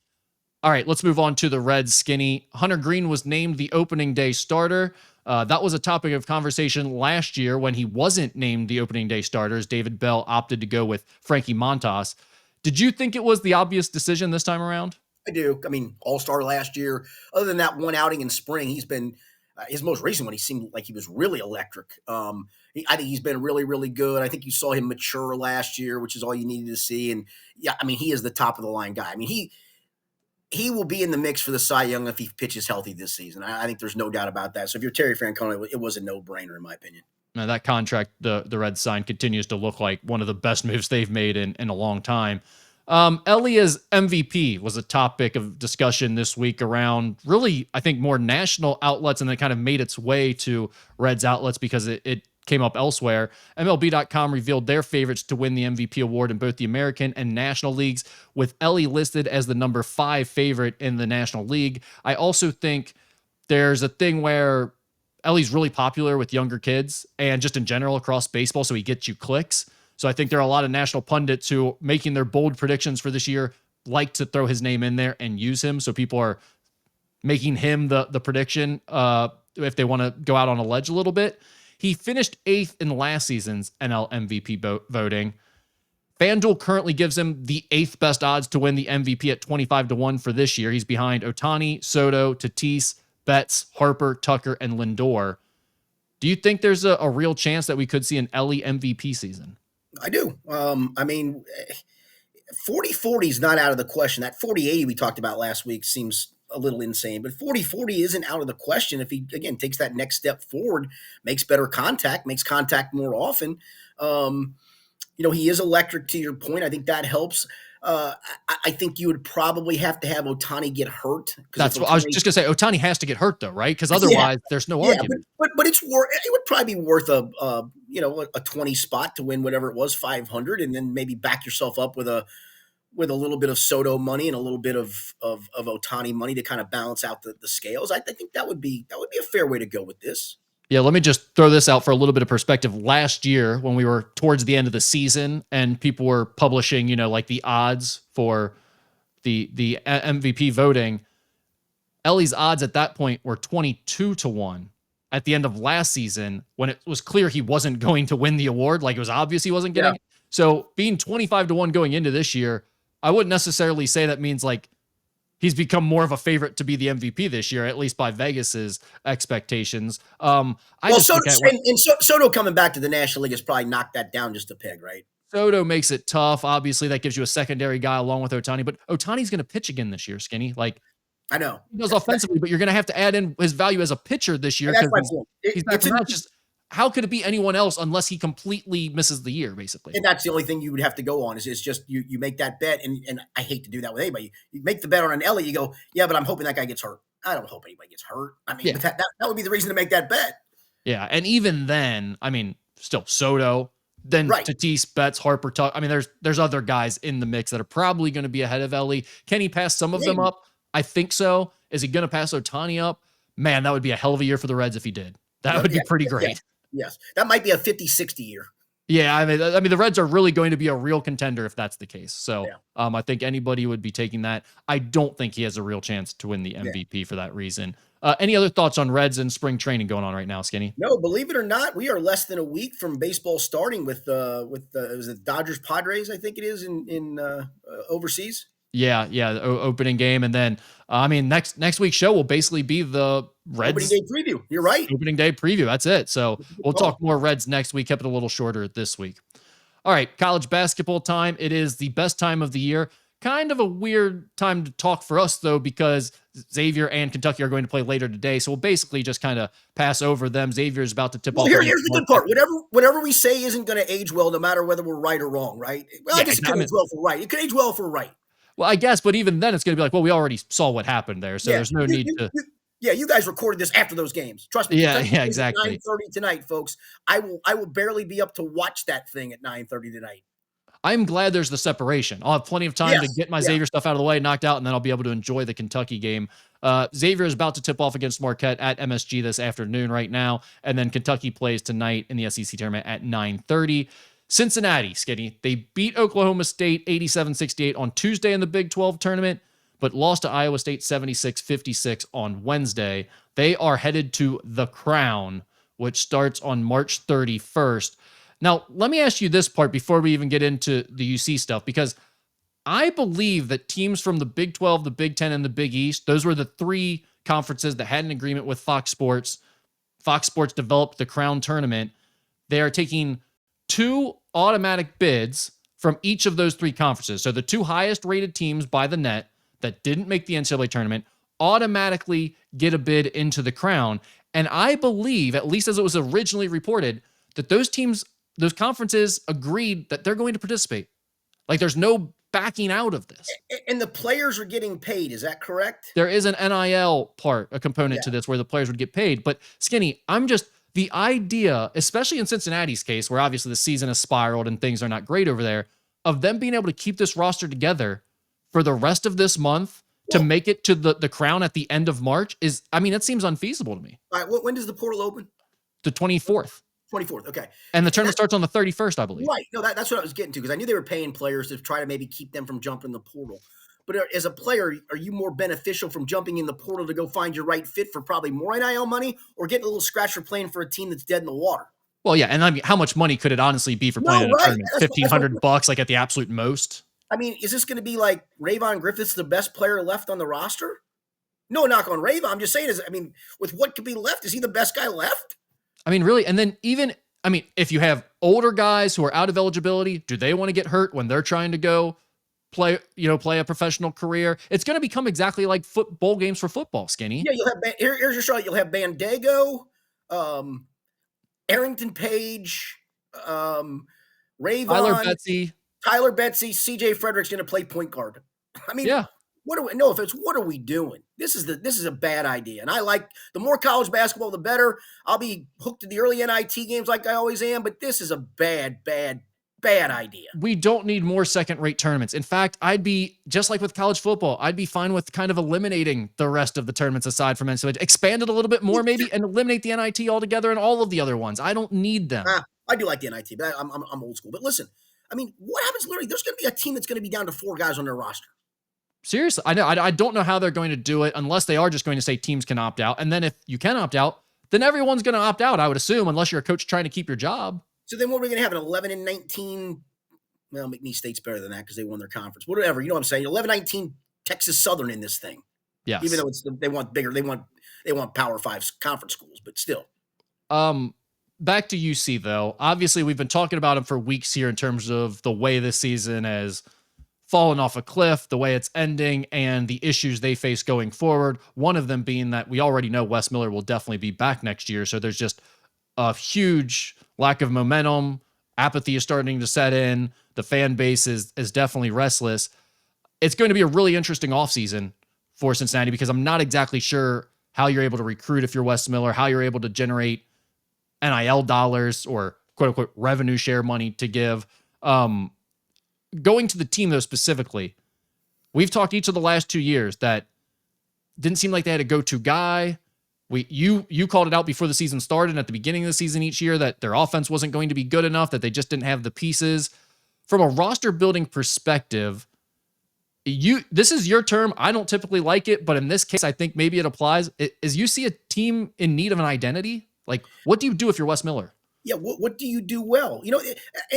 S2: All right, let's move on to the Reds. Skinny. Hunter Green was named the opening day starter. That was a topic of conversation last year when he wasn't named the opening day starters. David Bell opted to go with Frankie Montas. Did you think it was the obvious decision this time around?
S1: I do. I mean, All-Star last year. Other than that one outing in spring, he's been his most recent one. He seemed like he was really electric. I think he's been really, really good. I think you saw him mature last year, which is all you needed to see. And yeah, I mean, he is the top of the line guy. I mean, he will be in the mix for the Cy Young if he pitches healthy this season. I think there's no doubt about that. So if you're Terry Francona, it was a no-brainer in my opinion.
S2: Now, that contract the Reds signed continues to look like one of the best moves they've made in a long time. Elia's MVP was a topic of discussion this week around really, I think, more national outlets, and then kind of made its way to Reds outlets because it came up elsewhere. MLB.com revealed their favorites to win the MVP award in both the American and National Leagues, with Ellie listed as the number 5 favorite in the National League. I also think there's a thing where Ellie's really popular with younger kids and just in general across baseball, so he gets you clicks. So I think there are a lot of national pundits who, making their bold predictions for this year, like to throw his name in there and use him. So people are making him the prediction if they want to go out on a ledge a little bit. He finished 8th in last season's NL MVP voting. FanDuel currently gives him the 8th best odds to win the MVP at 25-1 for this year. He's behind Ohtani, Soto, Tatis, Betts, Harper, Tucker, and Lindor. Do you think there's a real chance that we could see an Ellie MVP season?
S1: I do. I mean, 40-40 is not out of the question. That 40-80 we talked about last week seems a little insane, but 40-40 isn't out of the question if he, again, takes that next step forward, makes better contact, makes contact more often. He is electric to your point. I think that helps. I think you would probably have to have Ohtani get hurt.
S2: That's what I was just gonna say. Ohtani has to get hurt though, right? Because
S1: Yeah,
S2: otherwise, there's no
S1: yeah,
S2: argument.
S1: but it's worth. It would probably be worth a 20 spot to win whatever it was, 500, and then maybe back yourself up with a little bit of Soto money and a little bit of Ohtani money to kind of balance out the scales. I think that would be a fair way to go with this.
S2: Yeah, let me just throw this out for a little bit of perspective. Last year, when we were towards the end of the season and people were publishing, like the odds for the MVP voting, Ellie's odds at that point were 22-1. At the end of last season, when it was clear he wasn't going to win the award, like it was obvious he wasn't
S1: Yeah.
S2: getting it. So being 25-1 going into this year, I wouldn't necessarily say that means like he's become more of a favorite to be the MVP this year, at least by Vegas's expectations.
S1: Soto coming back to the National League has probably knocked that down just a peg, right?
S2: Soto makes it tough. Obviously, that gives you a secondary guy along with Ohtani, but Ohtani's going to pitch again this year, Skinny. Like,
S1: I know.
S2: he does offensively, but you're going to have to add in his value as a pitcher this year
S1: And that's
S2: because
S1: my point.
S2: he's back from that. Just how could it be anyone else unless he completely misses the year, basically?
S1: And that's the only thing you would have to go on is just you make that bet, and I hate to do that with anybody. You make the bet on an Ellie, you go, yeah, but I'm hoping that guy gets hurt. I don't hope anybody gets hurt. I mean, but that would be the reason to make that bet.
S2: Yeah, and even then, I mean, still Soto, then
S1: Right.
S2: Tatis, Betts, Harper, Tuck. I mean, there's other guys in the mix that are probably going to be ahead of Ellie. Can he pass some of them up? I think so. Is he going to pass Ohtani up? Man, that would be a hell of a year for the Reds if he did. That would be pretty great.
S1: Yes. That might be a 50-60 year.
S2: Yeah, I mean, the Reds are really going to be a real contender if that's the case. So, I think anybody would be taking that. I don't think he has a real chance to win the MVP for that reason. Any other thoughts on Reds and spring training going on right now, Skinny?
S1: No, believe it or not, we are less than a week from baseball starting with is it Dodgers Padres, I think it is in overseas.
S2: Yeah, opening game, and then next week's show will basically be the Reds
S1: opening day preview. You're right.
S2: Opening day preview. That's it. So we'll talk more Reds next week. Kept it a little shorter this week. All right, college basketball time. It is the best time of the year. Kind of a weird time to talk for us, though, because Xavier and Kentucky are going to play later today. So we'll basically just kind of pass over them. Xavier is about to tip
S1: Well,
S2: off against
S1: here's the good
S2: Marquette.
S1: part. Whatever we say isn't going to age well, no matter whether we're right or wrong, right? Well, I
S2: Yeah,
S1: guess it could
S2: I
S1: age
S2: mean,
S1: well for right. It could age well for right.
S2: well, I guess, but even then, it's going to be like, well, we already saw what happened there, so
S1: Yeah,
S2: there's no need to.
S1: yeah, you guys recorded this after those games. Trust me,
S2: Yeah,
S1: Kentucky
S2: yeah,
S1: plays at
S2: exactly.
S1: 9:30 tonight, folks. I will barely be up to watch that thing at 9:30 tonight.
S2: I'm glad there's the separation. I'll have plenty of time to
S1: Yes,
S2: get my
S1: yeah.
S2: Xavier stuff out of the way, knocked out, and then I'll be able to enjoy the Kentucky game. Xavier is about to tip off against Marquette at MSG this afternoon right now, and then Kentucky plays tonight in the SEC tournament at 9:30. Cincinnati, Skinny, they beat Oklahoma State 87-68 on Tuesday in the Big 12 tournament, but lost to Iowa State 76-56 on Wednesday. They are headed to the Crown, which starts on March 31st. Now, let me ask you this part before we even get into the UC stuff, because I believe that teams from the Big 12, the Big 10, and the Big East, those were the three conferences that had an agreement with Fox Sports. Fox Sports developed the Crown tournament. They are taking 2 automatic bids from each of those 3 conferences. So the 2 highest rated teams by the net that didn't make the NCAA tournament automatically get a bid into the Crown. And I believe, at least as it was originally reported, that those teams, those conferences agreed that they're going to participate. Like there's no backing out of this.
S1: And the players are getting paid. Is that correct?
S2: There is an NIL part, a component
S1: Yeah.
S2: to this where the players would get paid. But Skinny, the idea, especially in Cincinnati's case, where obviously the season has spiraled and things are not great over there, of them being able to keep this roster together for the rest of this month to
S1: Well,
S2: make it to the Crown at the end of March is, I mean, it seems unfeasible to me.
S1: all right. When does the portal open?
S2: The 24th.
S1: 24th. Okay.
S2: And the
S1: And
S2: tournament starts on the 31st, I believe.
S1: right. No, that's what I was getting to because I knew they were paying players to try to maybe keep them from jumping the portal. But as a player, are you more beneficial from jumping in the portal to go find your right fit for probably more NIL money or getting a little scratch for playing for a team that's dead in the water?
S2: Well, yeah, and I mean, how much money could it honestly be for
S1: No,
S2: playing in a
S1: right.
S2: tournament? $1,500, like at the absolute most.
S1: I mean, is this going to be like Rayvon Griffith's the best player left on the roster? No knock on Rayvon. I'm just saying, with what could be left, is he the best guy left?
S2: I mean, really, and then even, I mean, if you have older guys who are out of eligibility, do they want to get hurt when they're trying to go play a professional career? It's going to become exactly like football games for football, Skinny.
S1: Yeah, you'll have here's your shot. You'll have Bandego, Arrington Page, Rayvon, Tyler Betsy, CJ Frederick's going to play point guard. I mean,
S2: Yeah.
S1: what are we doing? This is a bad idea. And I like the more college basketball, the better. I'll be hooked to the early NIT games like I always am, but this is a bad idea.
S2: We don't need more second-rate tournaments. In fact, I'd be, just like with college football, I'd be fine with kind of eliminating the rest of the tournaments aside from NCAA. Expand it a little bit more maybe and eliminate the NIT altogether and all of the other ones. I don't need them.
S1: I do like the NIT, but I'm old school. But listen, I mean, what happens literally? There's going to be a team that's going to be down to 4 guys on their roster.
S2: Seriously, I know. I don't know how they're going to do it unless they are just going to say teams can opt out. And then if you can opt out, then everyone's going to opt out, I would assume, unless you're a coach trying to keep your job.
S1: So then what are we going to have, an 11-19? Well, McNeese State's better than that because they won their conference. Whatever, you know what I'm saying? 11-19 Texas Southern in this thing.
S2: Yes.
S1: Even though they want bigger, they want Power 5 conference schools, but still.
S2: Back to UC though. Obviously, we've been talking about them for weeks here in terms of the way this season has fallen off a cliff, the way it's ending, and the issues they face going forward. One of them being that we already know Wes Miller will definitely be back next year. So there's just a huge lack of momentum. Apathy is starting to set in. The fan base is definitely restless. It's going to be a really interesting offseason for Cincinnati because I'm not exactly sure how you're able to recruit if you're Wes Miller, how you're able to generate NIL dollars or quote unquote revenue share money to give. Going to the team though, specifically, we've talked each of the last 2 years that didn't seem like they had a go-to guy. You called it out before the season started and at the beginning of the season each year that their offense wasn't going to be good enough, that they just didn't have the pieces. From a roster building perspective, this is your term. I don't typically like it, but in this case, I think maybe it applies. Is you see a team in need of an identity? Like, what do you do if you're Wes Miller?
S1: Yeah, what do you do well?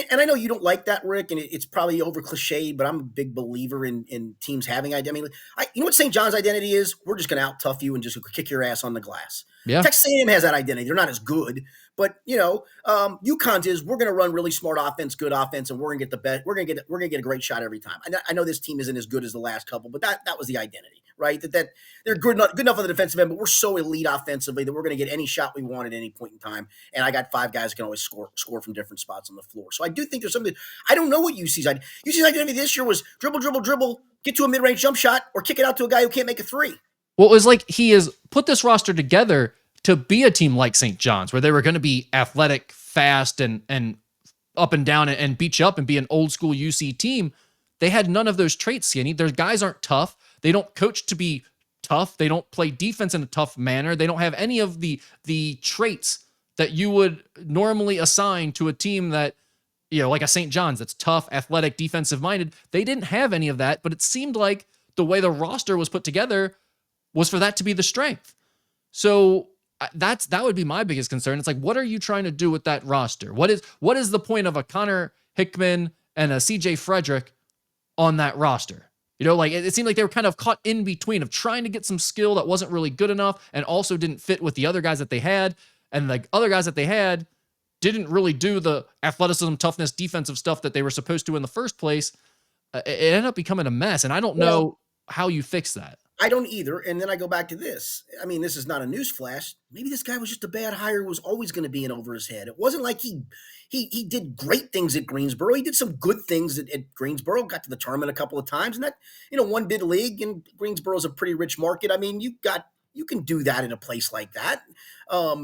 S1: And I know you don't like that, Rick, and it's probably over cliched, but I'm a big believer in teams having identity. I mean, you know what St. John's identity is? We're just going to out tough you and just kick your ass on the glass.
S2: Yeah.
S1: Texas A&M has that identity. They're not as good, but UConn's is we're going to run really smart offense, good offense, and we're going to get the best. We're going to get a great shot every time. I know this team isn't as good as the last couple, but that was the identity, right? That they're good enough on the defensive end, but we're so elite offensively that we're going to get any shot we want at any point in time. And I got five guys that can always score from different spots on the floor. So I do think there's something. I don't know what UC's identity this year was: dribble, dribble, dribble, get to a mid-range jump shot, or kick it out to a guy who can't make a three.
S2: Well, it was like he has put this roster together to be a team like St. John's, where they were going to be athletic, fast, and up and down and beat you up and be an old school UC team. They had none of those traits, Skinny. Their guys aren't tough. They don't coach to be tough. They don't play defense in a tough manner. They don't have any of the traits that you would normally assign to a team that, like a St. John's that's tough, athletic, defensive minded. They didn't have any of that, but it seemed like the way the roster was put together was for that to be the strength. So that would be my biggest concern. It's like, what are you trying to do with that roster? What is the point of a Connor Hickman and a CJ Frederick on that roster? It seemed like they were kind of caught in between of trying to get some skill that wasn't really good enough and also didn't fit with the other guys that they had. And the other guys that they had didn't really do the athleticism, toughness, defensive stuff that they were supposed to in the first place. It ended up becoming a mess. And I don't know how you fix that.
S1: I don't either. And then I go back to this. I mean, this is not a news flash. Maybe this guy was just a bad hire who was always going to be in over his head. It wasn't like he did great things at Greensboro. He did some good things at Greensboro, got to the tournament a couple of times. And that, one bid league, and Greensboro's a pretty rich market. I mean, you can do that in a place like that. But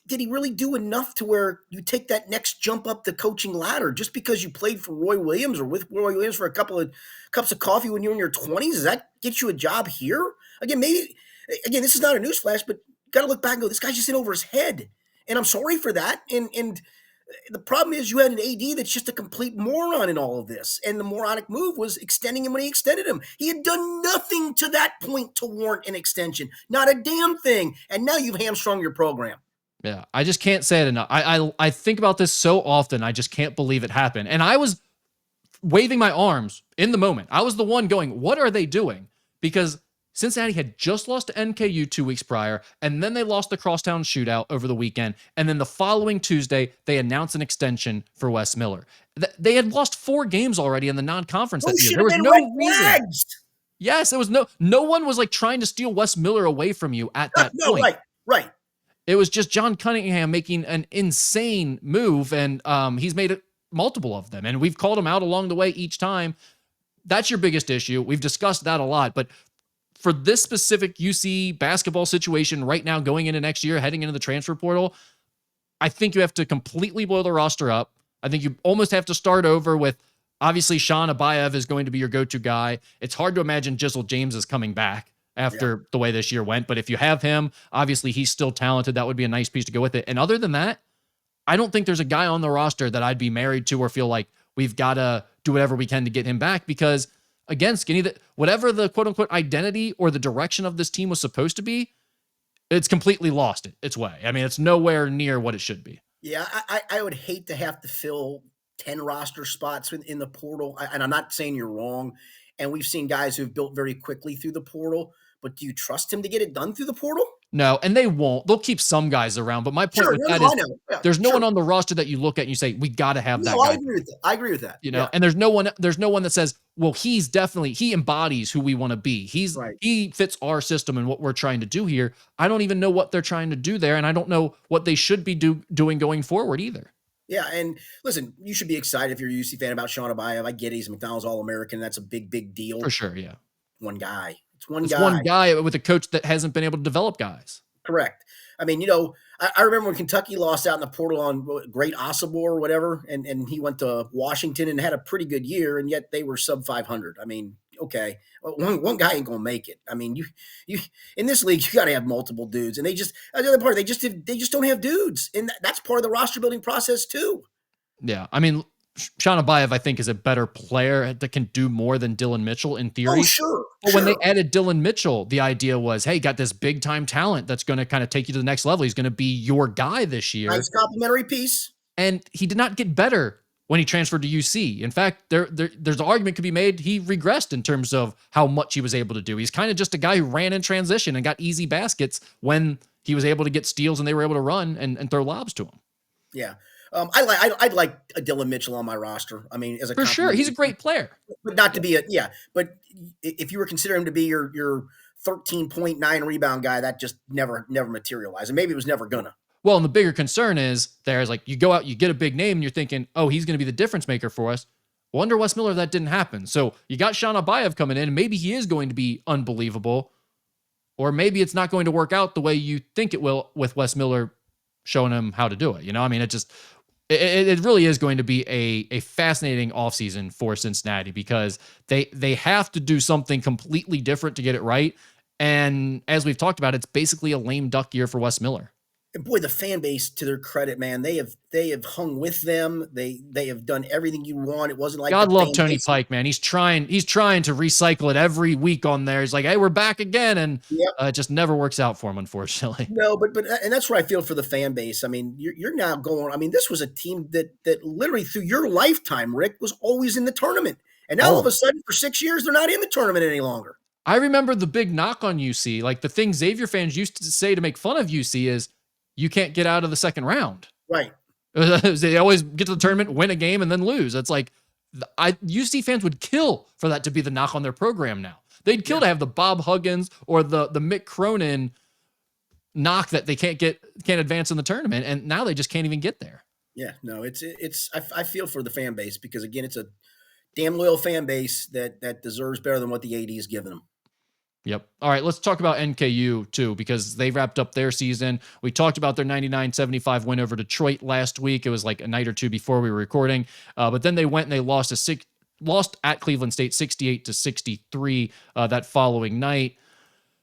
S1: did he really do enough to where you take that next jump up the coaching ladder just because you played for Roy Williams or with Roy Williams for a couple of cups of coffee when you're in your 20s? Does that get you a job here? Again, this is not a newsflash, but you got to look back and go, this guy's just in over his head. And I'm sorry for that. And the problem is you had an AD that's just a complete moron in all of this. And the moronic move was extending him when he extended him. He had done nothing to that point to warrant an extension. Not a damn thing. And now you've hamstrung your program.
S2: Yeah, I just can't say it enough. I think about this so often. I just can't believe it happened. And I was waving my arms in the moment. I was the one going, what are they doing? Because Cincinnati had just lost to NKU 2 weeks prior, and then they lost the crosstown shootout over the weekend. And then the following Tuesday, they announced an extension for Wes Miller. They had lost 4 games already in the non-conference that year. There was no reason. Yes, it was no one was like trying to steal Wes Miller away from you at that point.
S1: Right.
S2: It was just John Cunningham making an insane move, and he's made multiple of them. And we've called him out along the way each time. That's your biggest issue. We've discussed that a lot, but for this specific UC basketball situation right now, going into next year, heading into the transfer portal, I think you have to completely blow the roster up. I think you almost have to start over with, obviously, Sean Abayev is going to be your go-to guy. It's hard to imagine Jizzle James is coming back after the way this year went. But if you have him, obviously he's still talented. That would be a nice piece to go with it. And other than that, I don't think there's a guy on the roster that I'd be married to or feel like we've got to do whatever we can to get him back, because again, Skinny, whatever the quote unquote identity or the direction of this team was supposed to be, it's completely lost its way. I mean, it's nowhere near what it should be.
S1: Yeah, I would hate to have to fill 10 roster spots in the portal. And I'm not saying you're wrong. And we've seen guys who've built very quickly through the portal, but do you trust him to get it done through the portal?
S2: No, and they won't. They'll keep some guys around, but my point with that is there's no one on the roster that you look at and you say, we got to have that guy.
S1: I agree with that.
S2: And there's no one that says, well, he embodies who we want to be. He fits our system and what we're trying to do here. I don't even know what they're trying to do there, and I don't know what they should be doing going forward either.
S1: Yeah, and listen, you should be excited if you're a UC fan about Sean Abayev. I get he's a McDonald's All-American. That's a big, big deal.
S2: For sure, yeah.
S1: One guy. It's
S2: one guy with a coach that hasn't been able to develop guys.
S1: Correct. I mean, I remember when Kentucky lost out in the portal on Great Osibor or whatever, and he went to Washington and had a pretty good year, and yet they were sub 500. I mean, okay, one guy ain't gonna make it. I mean, you in this league, you got to have multiple dudes, and the other part, they just don't have dudes, and that's part of the roster building process too.
S2: Yeah, I mean, Sean Abayev, I think, is a better player that can do more than Dylan Mitchell in
S1: Oh,
S2: theory.
S1: sure,
S2: But when they
S1: sure.
S2: added Dylan Mitchell, the idea was, hey, got this big time talent that's going to kind of take you to the next level. He's going to be your guy this year.
S1: Nice complimentary piece.
S2: And he did not get better when he transferred to UC. In fact, there's an argument could be made he regressed in terms of how much he was able to do. He's kind of just a guy who ran in transition and got easy baskets when he was able to get steals and they were able to run and throw lobs to him.
S1: Yeah. I'd like a Dylan Mitchell on my roster. I mean, as a
S2: For sure. He's a
S1: complimentary,
S2: great player.
S1: but not to be a yeah. But if you were considering him to be your 13.9 rebound guy, that just never materialized, and maybe it was never gonna.
S2: Well, and the bigger concern is there's like you go out, you get a big name, and you're thinking, oh, he's going to be the difference maker for us. Well, under Wes Miller, that didn't happen. So you got Sean Abayev coming in, and maybe he is going to be unbelievable, or maybe it's not going to work out the way you think it will with Wes Miller showing him how to do it. You know, I mean, it really is going to be a fascinating offseason for Cincinnati because they have to do something completely different to get it right. And as we've talked about, it's basically a lame duck year for Wes Miller.
S1: And boy, the fan base, to their credit, man, they have hung with them. They have done everything you want. It wasn't like the
S2: God love
S1: fan
S2: Tony
S1: base.
S2: Pike, man. He's trying to recycle it every week on there. He's like, hey, we're back again. And
S1: Yep.
S2: it just never works out for him, unfortunately.
S1: No, but and that's what I feel for the fan base. I mean, you're now going. I mean, this was a team that literally through your lifetime, Rick, was always in the tournament, and now all of
S2: Oh,
S1: a sudden, for 6 years, they're not in the tournament any longer.
S2: I remember the big knock on UC. Like the thing Xavier fans used to say to make fun of UC is you can't get out of the second round.
S1: Right.
S2: They always get to the tournament, win a game, and then lose. It's like UC fans would kill for that to be the knock on their program now. They'd kill
S1: Yeah.
S2: to have the Bob Huggins or the Mick Cronin knock that they can't advance in the tournament, and now they just can't even get there.
S1: Yeah. No, I feel for the fan base because again, it's a damn loyal fan base that deserves better than what the AD is giving them.
S2: Yep. All right, let's talk about NKU too, because they wrapped up their season. We talked about their 99-75 win over Detroit last week. It was like a night or two before we were recording. But then they went and they lost at Cleveland State 68-63 that following night.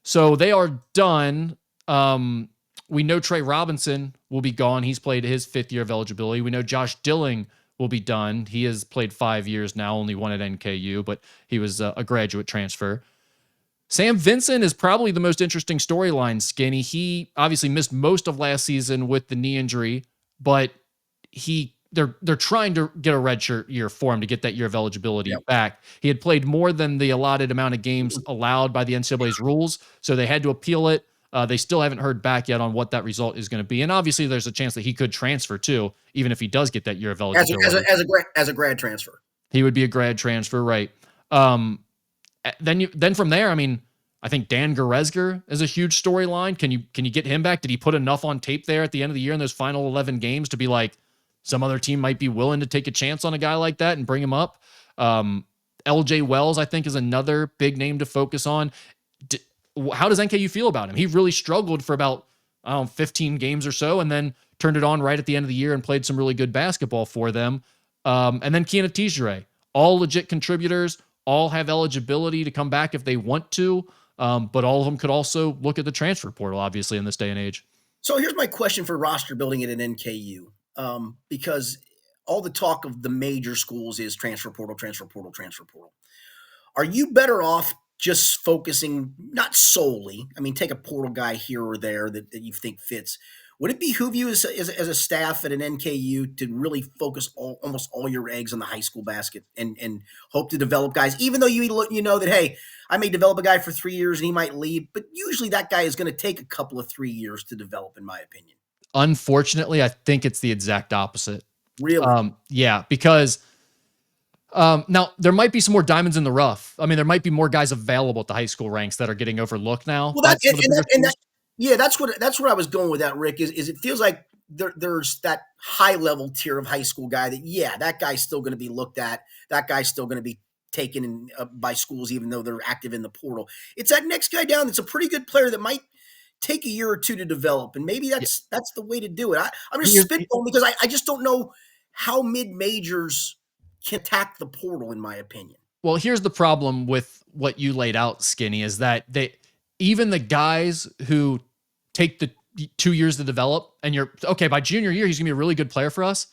S2: So they are done. We know Trey Robinson will be gone. He's played his 5th year of eligibility. We know Josh Dilling will be done. He has played 5 years now, only one at NKU, but he was a graduate transfer. Sam Vincent is probably the most interesting storyline, Skinny. He obviously missed most of last season with the knee injury, but they're trying to get a redshirt year for him to get that year of eligibility
S1: Yep.
S2: back. He had played more than the allotted amount of games allowed by the NCAA's rules, so they had to appeal it. They still haven't heard back yet on what that result is going to be, and obviously there's a chance that he could transfer too, even if he does get that year of eligibility.
S1: As a grad transfer.
S2: He would be a grad transfer, right? Then from there, I mean, I think Dan Goretzka is a huge storyline. Can you get him back? Did he put enough on tape there at the end of the year in those final 11 games to be like some other team might be willing to take a chance on a guy like that and bring him up? LJ Wells, I think, is another big name to focus on. How does NKU feel about him? He really struggled for about 15 games or so, and then turned it on right at the end of the year and played some really good basketball for them. And then Keanu Tijere, all legit contributors, all have eligibility to come back if they want to, but all of them could also look at the transfer portal, obviously, in this day and age.
S1: So here's my question for roster building at an NKU, because all the talk of the major schools is transfer portal, transfer portal, transfer portal. Are you better off just focusing, not solely, I mean, take a portal guy here or there that you think fits? Would it behoove you as a staff at an NKU to really focus almost all your eggs on the high school basket and hope to develop guys, even though you know that, hey, I may develop a guy for 3 years and he might leave, but usually that guy is going to take a couple of 3 years to develop, in my opinion.
S2: Unfortunately, I think it's the exact opposite.
S1: Really?
S2: Yeah, because now there might be some more diamonds in the rough. I mean, there might be more guys available at the high school ranks that are getting overlooked now.
S1: Well, that's what I was going with that, Rick. Is it feels like there's that high level tier of high school guy that guy's still going to be looked at. That guy's still going to be taken in, by schools, even though they're active in the portal. It's that next guy down that's a pretty good player that might take a year or two to develop, and maybe that's the way to do it. I'm just spitballing because I just don't know how mid majors can attack the portal, in my opinion.
S2: Well, here's the problem with what you laid out, Skinny, is that even the guys who take the 2 years to develop and you're okay, by junior year, he's gonna be a really good player for us.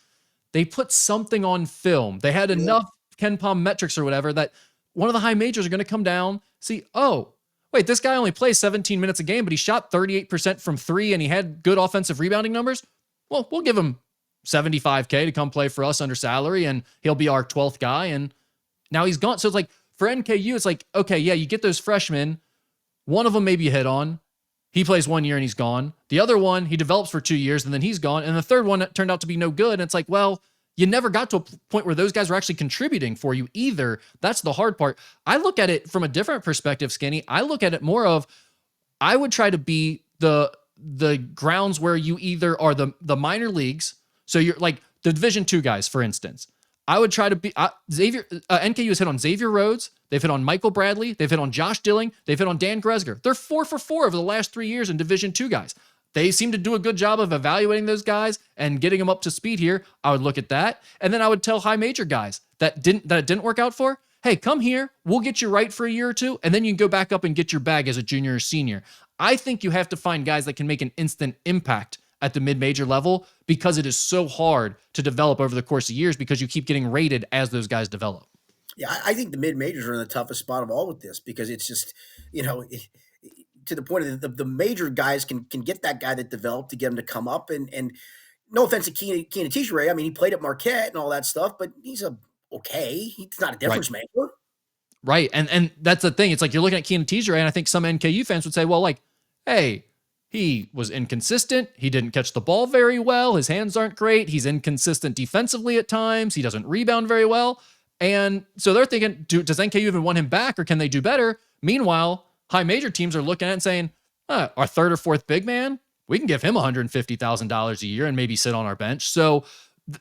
S2: they put something on film. They had
S1: Yeah.
S2: enough Ken Palm metrics or whatever that one of the high majors are going to come down, see, oh, wait, this guy only plays 17 minutes a game, but he shot 38% from three and he had good offensive rebounding numbers. Well, we'll give him $75K to come play for us under salary and he'll be our 12th guy. And now he's gone. So it's like for NKU, it's like, okay, yeah, you get those freshmen. One of them maybe you hit on. He plays 1 year and he's gone. The other one, he develops for 2 years and then he's gone. And the third one turned out to be no good. And it's like, well, you never got to a point where those guys were actually contributing for you either. That's the hard part. I look at it from a different perspective, Skinny. I look at it more of, I would try to be the grounds where you either are the minor leagues. So you're like the Division II guys, for instance. I would try to be NKU has hit on Xavier Rhodes. They've hit on Michael Bradley. They've hit on Josh Dilling. They've hit on Dan Gresger. They're 4 for 4 over the last 3 years in Division II guys. They seem to do a good job of evaluating those guys and getting them up to speed here. I would look at that. And then I would tell high major guys that it didn't work out for, hey, come here. We'll get you right for a year or two. And then you can go back up and get your bag as a junior or senior. I think you have to find guys that can make an instant impact at the mid-major level because it is so hard to develop over the course of years because you keep getting rated as those guys develop.
S1: Yeah, I think the mid majors are in the toughest spot of all with this because it's just, to the point of the major guys can get that guy that developed to get him to come up. And no offense to Keenan Tishere. I mean, he played at Marquette and all that stuff, but he's okay. He's not a difference maker.
S2: Right. And that's the thing. It's like you're looking at Keenan Tishere, and I think some NKU fans would say, well, like, hey, he was inconsistent. He didn't catch the ball very well. His hands aren't great. He's inconsistent defensively at times. He doesn't rebound very well. And so they're thinking, does NKU even want him back or can they do better? Meanwhile, high major teams are looking at it and saying, our third or fourth big man, we can give him $150,000 a year and maybe sit on our bench. So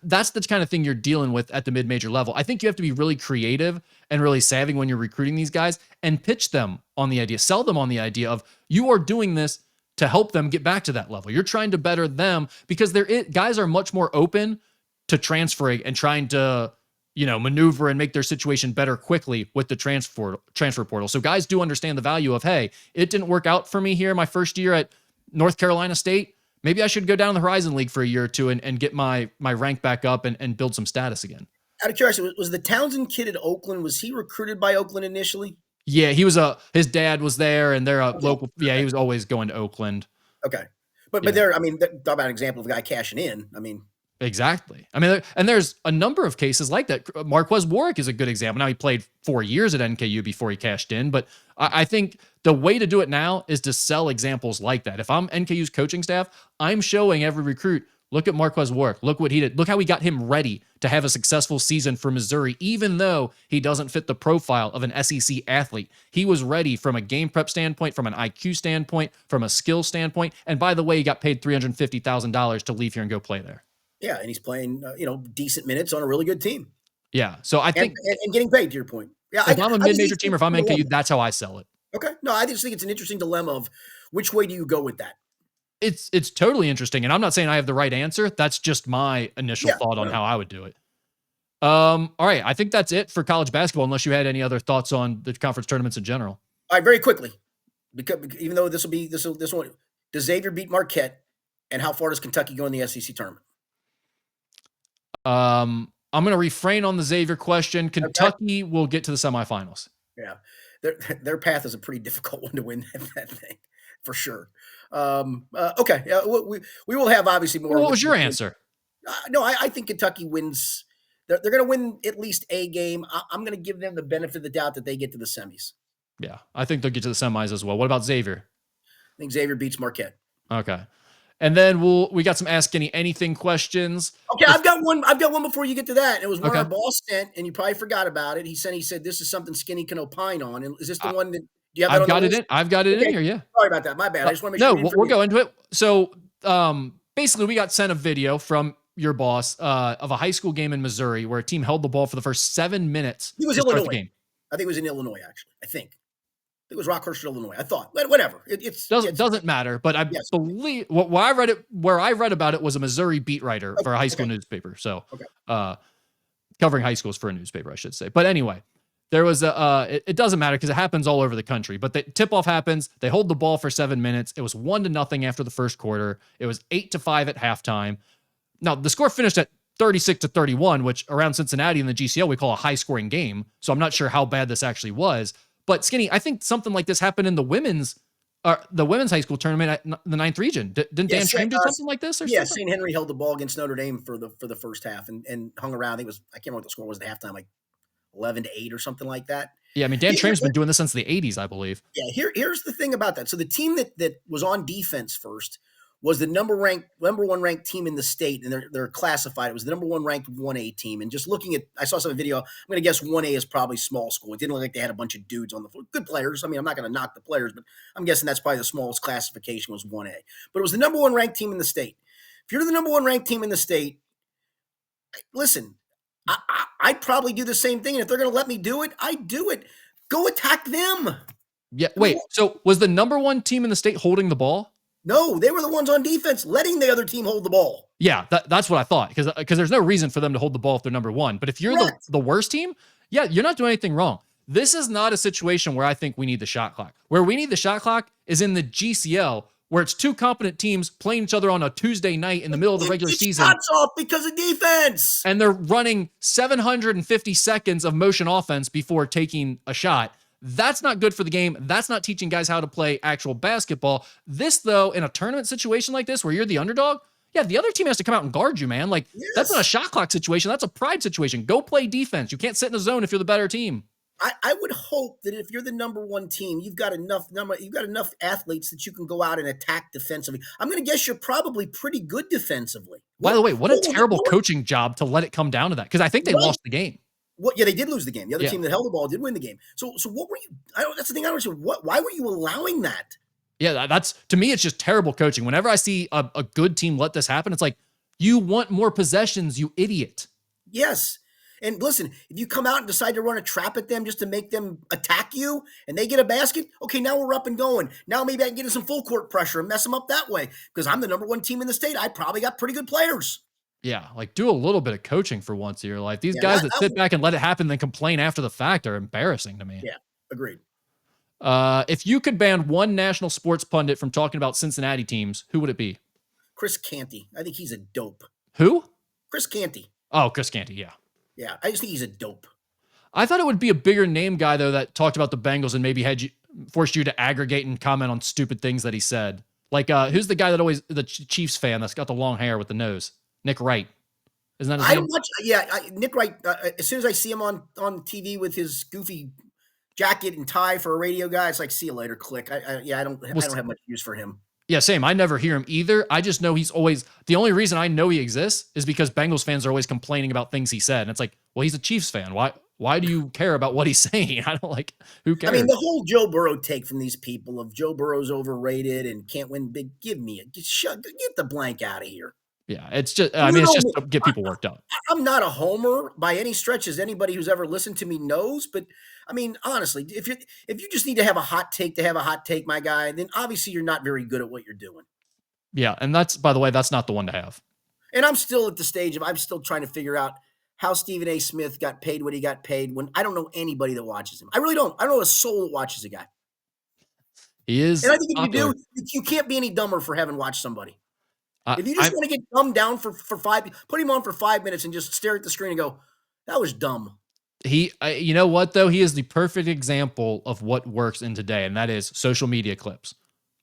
S2: that's the kind of thing you're dealing with at the mid-major level. I think you have to be really creative and really savvy when you're recruiting these guys and pitch them on the idea, sell them on the idea of you are doing this to help them get back to that level. You're trying to better them because guys are much more open to transferring and trying to, maneuver and make their situation better quickly with the transfer portal. So guys do understand the value of, hey, it didn't work out for me here my first year at North Carolina State. Maybe I should go down the Horizon League for a year or two and get my rank back up and build some status again.
S1: Out of curiosity, was the Townsend kid at Oakland, was he recruited by Oakland initially?
S2: Yeah, his dad was there and they're a local. Yeah, he was always going to Oakland.
S1: Okay. But talk about an example of a guy cashing in. I mean,
S2: exactly. I mean, and there's a number of cases like that. Marquez Warwick is a good example. Now he played 4 years at NKU before he cashed in, but I think the way to do it now is to sell examples like that. If I'm NKU's coaching staff, I'm showing every recruit, look at Marquez Warwick. Look what he did. Look how he got him ready to have a successful season for Missouri, even though he doesn't fit the profile of an SEC athlete. He was ready from a game prep standpoint, from an IQ standpoint, from a skill standpoint. And by the way, he got paid $350,000 to leave here and go play there.
S1: Yeah, and he's playing, decent minutes on a really good team.
S2: Yeah, so I think
S1: and getting paid, to your point. Yeah,
S2: if I'm a mid-major team or if I'm NKU, that's how I sell it.
S1: Okay, no, I just think it's an interesting dilemma of which way do you go with that.
S2: It's totally interesting, and I'm not saying I have the right answer. That's just my initial thought on how I would do it. All right, I think that's it for college basketball. Unless you had any other thoughts on the conference tournaments in general.
S1: All right, very quickly, because even though this one, does Xavier beat Marquette, and how far does Kentucky go in the SEC tournament?
S2: I'm going to refrain on the Xavier question. Kentucky will get to the semifinals.
S1: Yeah, their path is a pretty difficult one to win that thing, for sure. Okay, we will have obviously more.
S2: What was your answer?
S1: No, I think Kentucky wins. They're going to win at least a game. I'm going to give them the benefit of the doubt that they get to the semis.
S2: Yeah, I think they'll get to the semis as well. What about Xavier?
S1: I think Xavier beats Marquette.
S2: Okay. And then we got some Ask Skinny Anything questions.
S1: Okay, I've got one before you get to that. It was one our boss sent, and you probably forgot about it. He said this is something Skinny can opine on. And is this the one that do you have?
S2: I've got it in. I've got it in here. Yeah.
S1: Sorry about that. My bad. I just want to make sure.
S2: No, we'll go into it. So basically, we got sent a video from your boss of a high school game in Missouri where a team held the ball for the first 7 minutes.
S1: It was Illinois. Game. I think it was in Illinois. Actually, I think. It was Rockhurst, Illinois. I thought, whatever. It
S2: doesn't matter. But I believe where I read about it was a Missouri beat writer for a high school newspaper. So, covering high schools for a newspaper, I should say. But anyway, there was it doesn't matter because it happens all over the country. But the tip off happens. They hold the ball for 7 minutes. It was 1-0 after the first quarter. It was 8-5 at halftime. Now the score finished at 36-31, which around Cincinnati in the GCL we call a high scoring game. So I'm not sure how bad this actually was. But Skinny, I think something like this happened in the women's high school tournament at the ninth region. Didn't Dan Train do something like this or
S1: yeah,
S2: something?
S1: St. Henry held the ball against Notre Dame for the first half and hung around. I can't remember what the score was at halftime, like 11-8 or something like that.
S2: Yeah, I mean Dan Train's been doing this since the 80s, I believe.
S1: Yeah, here's the thing about that. So the team that was on defense first was the number one ranked team in the state, and they're classified. It was the number one ranked 1A team. And just looking at, I saw some video. I'm going to guess 1A is probably small school. It didn't look like they had a bunch of dudes on the floor. Good players. I mean, I'm not going to knock the players, but I'm guessing that's probably the smallest classification was 1A. But it was the number one ranked team in the state. If you're the number one ranked team in the state, listen, I'd probably do the same thing. And if they're going to let me do it, I'd do it. Go attack them.
S2: Yeah. Wait. So was the number one team in the state holding the ball?
S1: No, they were the ones on defense letting the other team hold the ball.
S2: Yeah, that's what I thought because there's no reason for them to hold the ball if they're number one. But if you're the worst team, yeah, you're not doing anything wrong. This is not a situation where I think we need the shot clock. Where we need the shot clock is in the GCL, where it's two competent teams playing each other on a Tuesday night in the middle of the regular season.
S1: Shots off because of defense.
S2: And they're running 750 seconds of motion offense before taking a shot. That's not good for the game. That's not teaching guys how to play actual basketball. This, though, in a tournament situation like this where you're the underdog, yeah, the other team has to come out and guard you, man. Like, That's not a shot clock situation. That's a pride situation. Go play defense. You can't sit in a zone if you're the better team.
S1: I would hope that if you're the number one team, you've got enough athletes that you can go out and attack defensively. I'm going to guess you're probably pretty good defensively.
S2: By the way, what a terrible coaching job to let it come down to that, because I think they lost the game.
S1: Yeah, they did lose the game. The other team that held the ball did win the game. So what were you? That's the thing I don't understand. Why were you allowing that?
S2: Yeah, that's to me, it's just terrible coaching. Whenever I see a good team let this happen, it's like, you want more possessions, you idiot.
S1: Yes. And listen, if you come out and decide to run a trap at them just to make them attack you and they get a basket, okay, now we're up and going. Now maybe I can get in some full court pressure and mess them up that way because I'm the number one team in the state. I probably got pretty good players.
S2: Yeah, like do a little bit of coaching for once in your life. These guys that sit back and let it happen and then complain after the fact are embarrassing to me.
S1: Yeah, agreed.
S2: If you could ban one national sports pundit from talking about Cincinnati teams, who would it be?
S1: Chris Canty. I think he's a dope.
S2: Who?
S1: Chris Canty.
S2: Oh, Chris Canty, yeah.
S1: Yeah, I just think he's a dope.
S2: I thought it would be a bigger name guy, though, that talked about the Bengals and maybe forced you to aggregate and comment on stupid things that he said. Like, who's the guy that always, the Chiefs fan that's got the long hair with the nose? Nick Wright. Isn't that his name?
S1: Nick Wright. As soon as I see him on TV with his goofy jacket and tie for a radio guy, it's like, see you later, click. I don't have much use for him.
S2: Yeah, same. I never hear him either. I just know he's always, the only reason I know he exists is because Bengals fans are always complaining about things he said. And it's like, well, he's a Chiefs fan. Why do you care about what he's saying? I don't like, who cares?
S1: I mean, the whole Joe Burrow take from these people of Joe Burrow's overrated and can't win big. Get the blank out of here.
S2: Yeah, it's just, it's just to get people worked up.
S1: I'm not a homer by any stretch, as anybody who's ever listened to me knows. But I mean, honestly, if you just need to have a hot take, my guy, then obviously you're not very good at what you're doing.
S2: Yeah, and that's, by the way, that's not the one to have.
S1: And I'm still at the stage of I'm still trying to figure out how Stephen A. Smith got paid what he got paid when I don't know anybody that watches him. I really don't. I don't know a soul that watches a guy.
S2: He is.
S1: And I think if you do, you can't be any dumber for having watched somebody. If you just want to get dumbed down for 5, put him on for 5 minutes and just stare at the screen and go, that was dumb.
S2: You know what, though? He is the perfect example of what works in today, and that is social media clips.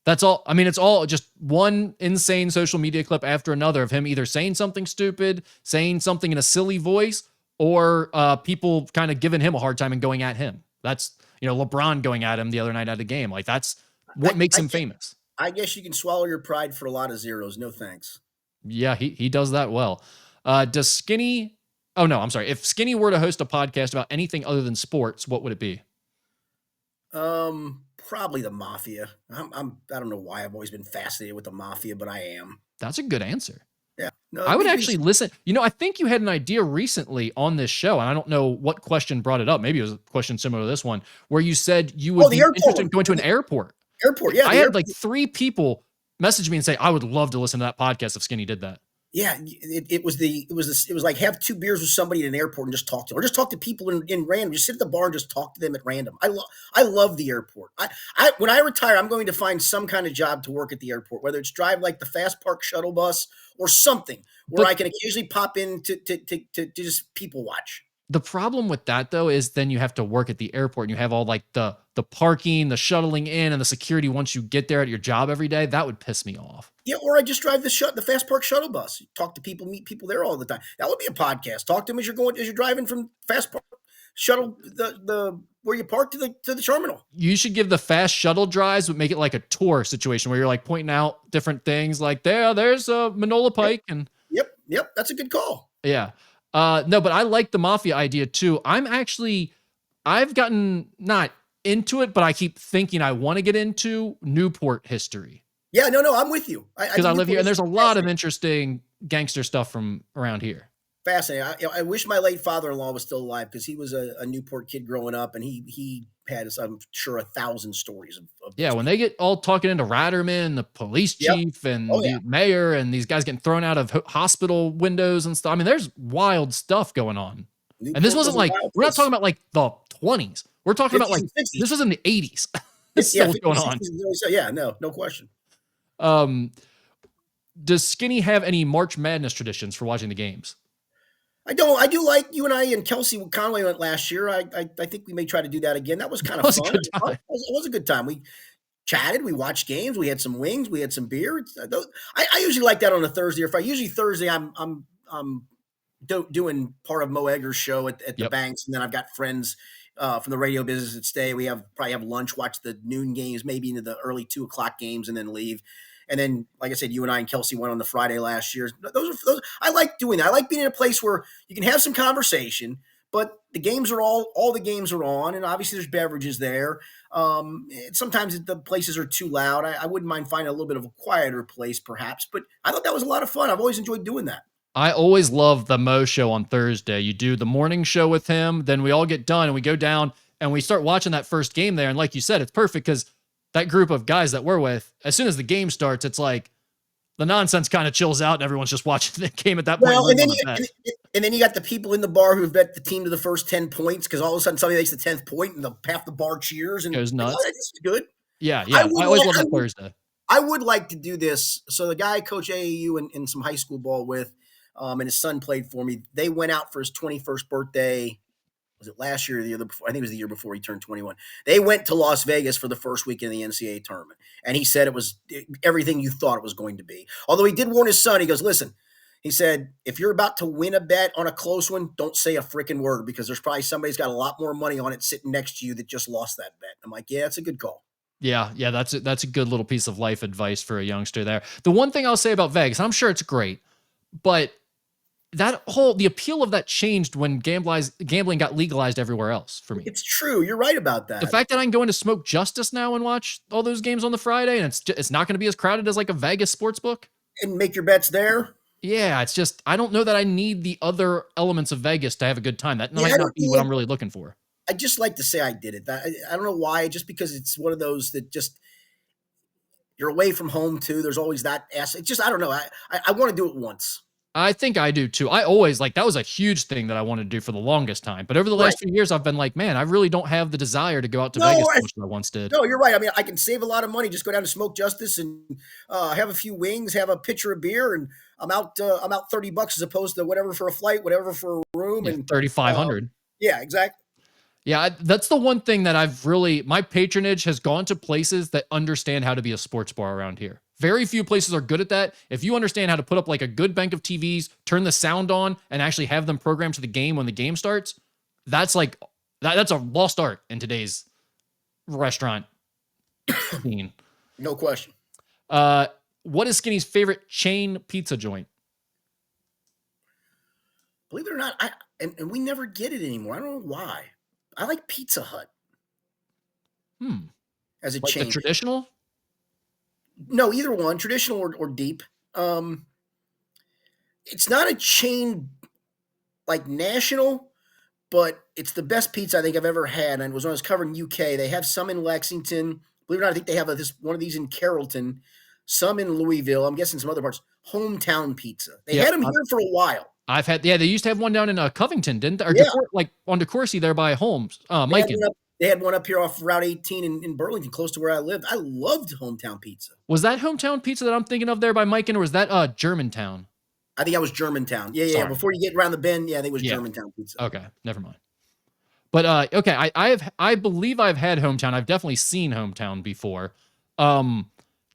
S2: That's all. I mean, it's all just one insane social media clip after another of him either saying something stupid, saying something in a silly voice, or people kind of giving him a hard time and going at him. That's, LeBron going at him the other night at a game. Like, that's what makes him famous.
S1: I guess you can swallow your pride for a lot of zeros. No thanks.
S2: Yeah, he does that well. Does Skinny... Oh, no, I'm sorry. If Skinny were to host a podcast about anything other than sports, what would it be?
S1: Probably the mafia. I don't know why I've always been fascinated with the mafia, but I am.
S2: That's a good answer.
S1: Yeah. No,
S2: I would actually listen. I think you had an idea recently on this show, and I don't know what question brought it up. Maybe it was a question similar to this one, where you said you would be interested in going to an airport.
S1: Yeah.
S2: I had like 3 people message me and say, I would love to listen to that podcast if Skinny did that.
S1: Yeah, it was like have 2 beers with somebody in an airport and just talk to them, or just talk to people in random. Just sit at the bar and just talk to them at random. I love the airport. I when I retire, I'm going to find some kind of job to work at the airport, whether it's drive like the fast park shuttle bus or something where
S2: But
S1: I can occasionally pop in to just people watch.
S2: the problem with that though is then you have to work at the airport and you have all like the parking, the shuttling in, and the security once you get there at your job every day. That would piss me off.
S1: Yeah, or I just drive the fast park shuttle bus. Talk to people, meet people there all the time. That would be a podcast. Talk to them as you're driving from fast park shuttle the where you park to the terminal.
S2: You should give the fast shuttle drives, but make it like a tour situation where you're like pointing out different things like there's a Manola
S1: Yep,
S2: Pike and
S1: yep. That's a good call.
S2: yeah. No, but I like the mafia idea too. I've gotten not into it, but I keep thinking I want to get into Newport history
S1: Yeah, no, I'm with you. I
S2: because I
S1: think
S2: live here
S1: Newport
S2: and
S1: is
S2: there's a lot of interesting gangster stuff from around here.
S1: fascinating. I wish my late father-in-law was still alive because he was a Newport kid growing up, and he had, I'm sure, 1,000 stories of
S2: Yeah,
S1: those
S2: when they
S1: people.
S2: get all talking into Ratterman, the police
S1: Yep.
S2: chief, and
S1: Oh yeah.
S2: the mayor, and these guys getting thrown out of hospital windows and stuff. I mean, there's wild stuff going on. And this
S1: Newport was
S2: wasn't
S1: a
S2: like,
S1: wild
S2: we're not talking
S1: place.
S2: about like the 20s. We're talking about
S1: 50s
S2: like,
S1: and
S2: this
S1: 60s.
S2: was in the 80s. This
S1: Yeah,
S2: still was going
S1: 50s,
S2: on.
S1: 60s. So yeah, no question.
S2: Um, does Skinny have any March Madness traditions for watching the games?
S1: I don't. I do like you and I and Kelsey Conway went last year. I think we may try to do that again. That was kind
S2: That
S1: of
S2: was a
S1: fun.
S2: good time.
S1: It was a good time. We chatted. We watched games. We had some wings. We had some beer. I usually like that on a Thursday. Or if I usually Thursday, I'm doing part of Mo Egger's show at the
S2: Yep.
S1: Banks, and then I've got friends from the radio business that stay. We probably have lunch, watch the noon games, maybe into the early 2 o'clock games, and then leave. And then, like I said, you and I and Kelsey went on the Friday last year. Those I like doing that. I like being in a place where you can have some conversation, but the games are all the games are on, and obviously there's beverages there. Sometimes the places are too loud. I wouldn't mind finding a little bit of a quieter place, perhaps. But I thought that was a lot of fun. I've always enjoyed doing that.
S2: I always love the Mo show on Thursday. You do the morning show with him, then we all get done and we go down and we start watching that first game there. And like you said, it's perfect because that group of guys that we're with, as soon as the game starts, it's like the nonsense kind of chills out and everyone's just watching the game at that point.
S1: Well,
S2: Bet.
S1: and then you got the people in the bar who've bet the team to the first 10 points because all of a sudden somebody makes the 10th point and half the bar cheers and
S2: Goes
S1: like, oh,
S2: nuts.
S1: this is good.
S2: Yeah,
S1: I
S2: yeah. I
S1: would,
S2: always
S1: li-
S2: love that Thursday.
S1: I would like to do this. So the guy I coach AAU in some high school ball with, and his son played for me. They went out for his 21st birthday. Was it last year or the other before? I think it was the year before he turned 21. They went to Las Vegas for the first weekend of the NCAA tournament. And he said it was everything you thought it was going to be. Although he did warn his son, he goes, listen, he said, if you're about to win a bet on a close one, don't say a freaking word because there's probably somebody's got a lot more money on it sitting next to you that just lost that bet. I'm like, yeah, that's a good call.
S2: Yeah, that's a good little piece of life advice for a youngster there. The one thing I'll say about Vegas, I'm sure it's great, but the appeal of that changed when gambling got legalized everywhere else for me.
S1: It's true. You're right about
S2: The
S1: that.
S2: fact that I can go into Smoke Justice now and watch all those games on the Friday, and it's not going to be as crowded as like a Vegas sports book.
S1: And make your bets there.
S2: Yeah, it's just I don't know that I need the other elements of Vegas to have a good time. That
S1: Yeah,
S2: might not be what I'm really looking for.
S1: I just like to say I did it. I don't know why, just because it's one of those that just you're away from home too. There's always that ass. It's just I don't know. I want to do it once.
S2: I think I do too. I always like that was a huge thing that I wanted to do for the longest time. But over the
S1: Right.
S2: last few years, I've been like, man, I really don't have the desire to go out to
S1: No,
S2: Vegas as much as I once did.
S1: no, you're right. I mean, I can save a lot of money. Just go down to Smoke Justice and have a few wings, have a pitcher of beer, and I'm out $30 as opposed to whatever for a flight, whatever for a room,
S2: Yeah,
S1: and
S2: 3,500.
S1: yeah, exactly.
S2: Yeah, that's the one thing that my patronage has gone to places that understand how to be a sports bar around here. Very few places are good at that. If you understand how to put up like a good bank of TVs, turn the sound on, and actually have them programmed to the game when the game starts, that's like that's a lost art in today's restaurant scene.
S1: No question.
S2: What is Skinny's favorite chain pizza joint?
S1: Believe it or not, and we never get it anymore. I don't know why. I like Pizza Hut as a
S2: Like the
S1: chain.
S2: traditional?
S1: No, either one, traditional or deep. It's not a chain like national, but it's the best pizza I think I've ever had. And it was when I was covering UK. They have some in Lexington. Believe it or not, I think they have one of these in Carrollton. some in Louisville. I'm guessing some other parts. Hometown pizza. They
S2: Yeah,
S1: had them here for a while.
S2: I've had, yeah, they used to have one down in Covington, didn't they? Or
S1: Yeah,
S2: Like on DeCourcy there by Holmes,
S1: they had
S2: Mikan.
S1: one up. They had one up here off Route 18 in Burlington, close to where I lived. I loved hometown pizza.
S2: Was that Hometown Pizza that I'm thinking of there by Mikan, or was that Germantown?
S1: I think I was Germantown. Yeah, yeah, yeah.
S2: Sorry.
S1: Before you get around the bend, yeah, they was
S2: Yeah.
S1: Germantown pizza.
S2: Okay, never mind. But okay, I believe I've had Hometown. I've definitely seen Hometown before.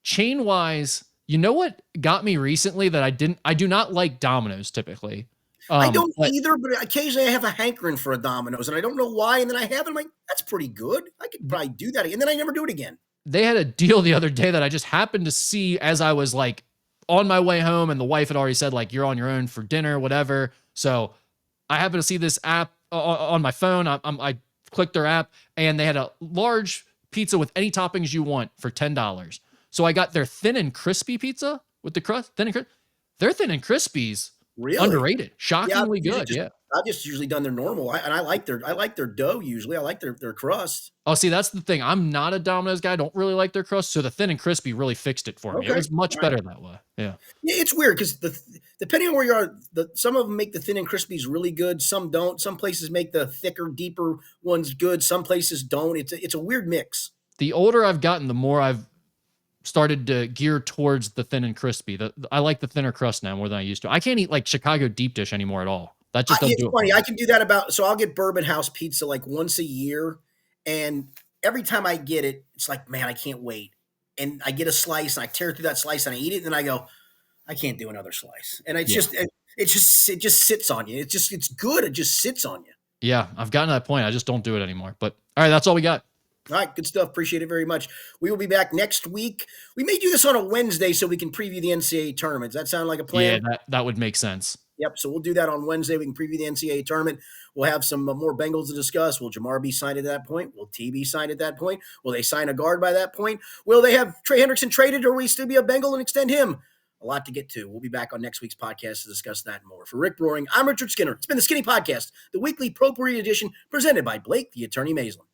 S2: Chain wise, you know what got me recently that I do not like Domino's typically.
S1: I don't
S2: But
S1: either, but occasionally I have a hankering for a Domino's, and I don't know why. And then I have it. I'm like, that's pretty good. I could probably do that, and then I never do it again.
S2: they had a deal the other day that I just happened to see as I was like on my way home, and the wife had already said like you're on your own for dinner, whatever. So I happened to see this app on my phone. I clicked their app, and they had a large pizza with any toppings you want for $10. So I got their thin and crispy pizza with the crust, thin and crispy. Their thin and crispies
S1: Really?
S2: underrated,
S1: Yeah,
S2: shockingly good. Yeah.
S1: I've just usually done their normal, and I like their dough usually. I like their crust.
S2: Oh, see, that's the thing. I'm not a Domino's guy. I don't really like their crust, so the thin and crispy really fixed it for me. It
S1: Okay,
S2: was much
S1: all right.
S2: better that way. Yeah.
S1: Yeah, it's weird because depending on where you are, some of them make the thin and crispies really good. Some don't. Some places make the thicker, deeper ones good. Some places don't. It's a weird mix.
S2: The older I've gotten, the more I've started to gear towards the thin and crispy. I like the thinner crust now more than I used to. I can't eat like Chicago deep dish anymore at all. That just doesn't
S1: It's
S2: do it for
S1: funny.
S2: me.
S1: I can do that so I'll get Bourbon House pizza like once a year, and every time I get it, it's like, man, I can't wait. And I get a slice, and I tear through that slice, and I eat it, and then I go, I can't do another slice. And
S2: Yeah.
S1: it just sits on you. It's good. It just sits on you.
S2: Yeah, I've gotten to that point. I just don't do it anymore. But all right, that's all we got.
S1: All right, good stuff. Appreciate it very much. We will be back next week. We may do this on a Wednesday so we can preview the NCAA tournament. Does that sound like a
S2: Yeah,
S1: plan?
S2: that would make sense.
S1: Yep. So we'll do that on Wednesday. We can preview the NCAA tournament. We'll have some more Bengals to discuss. Will Jamar be signed at that point? Will T be signed at that point? Will they sign a guard by that point? Will they have Trey Hendrickson traded, or will he still be a Bengal and extend him? A lot to get to. We'll be back on next week's podcast to discuss that and more. For Rick Broering, I'm Richard Skinner. It's been the Skinny Podcast, the weekly Pro Edition presented by Blake, the Attorney Maislin.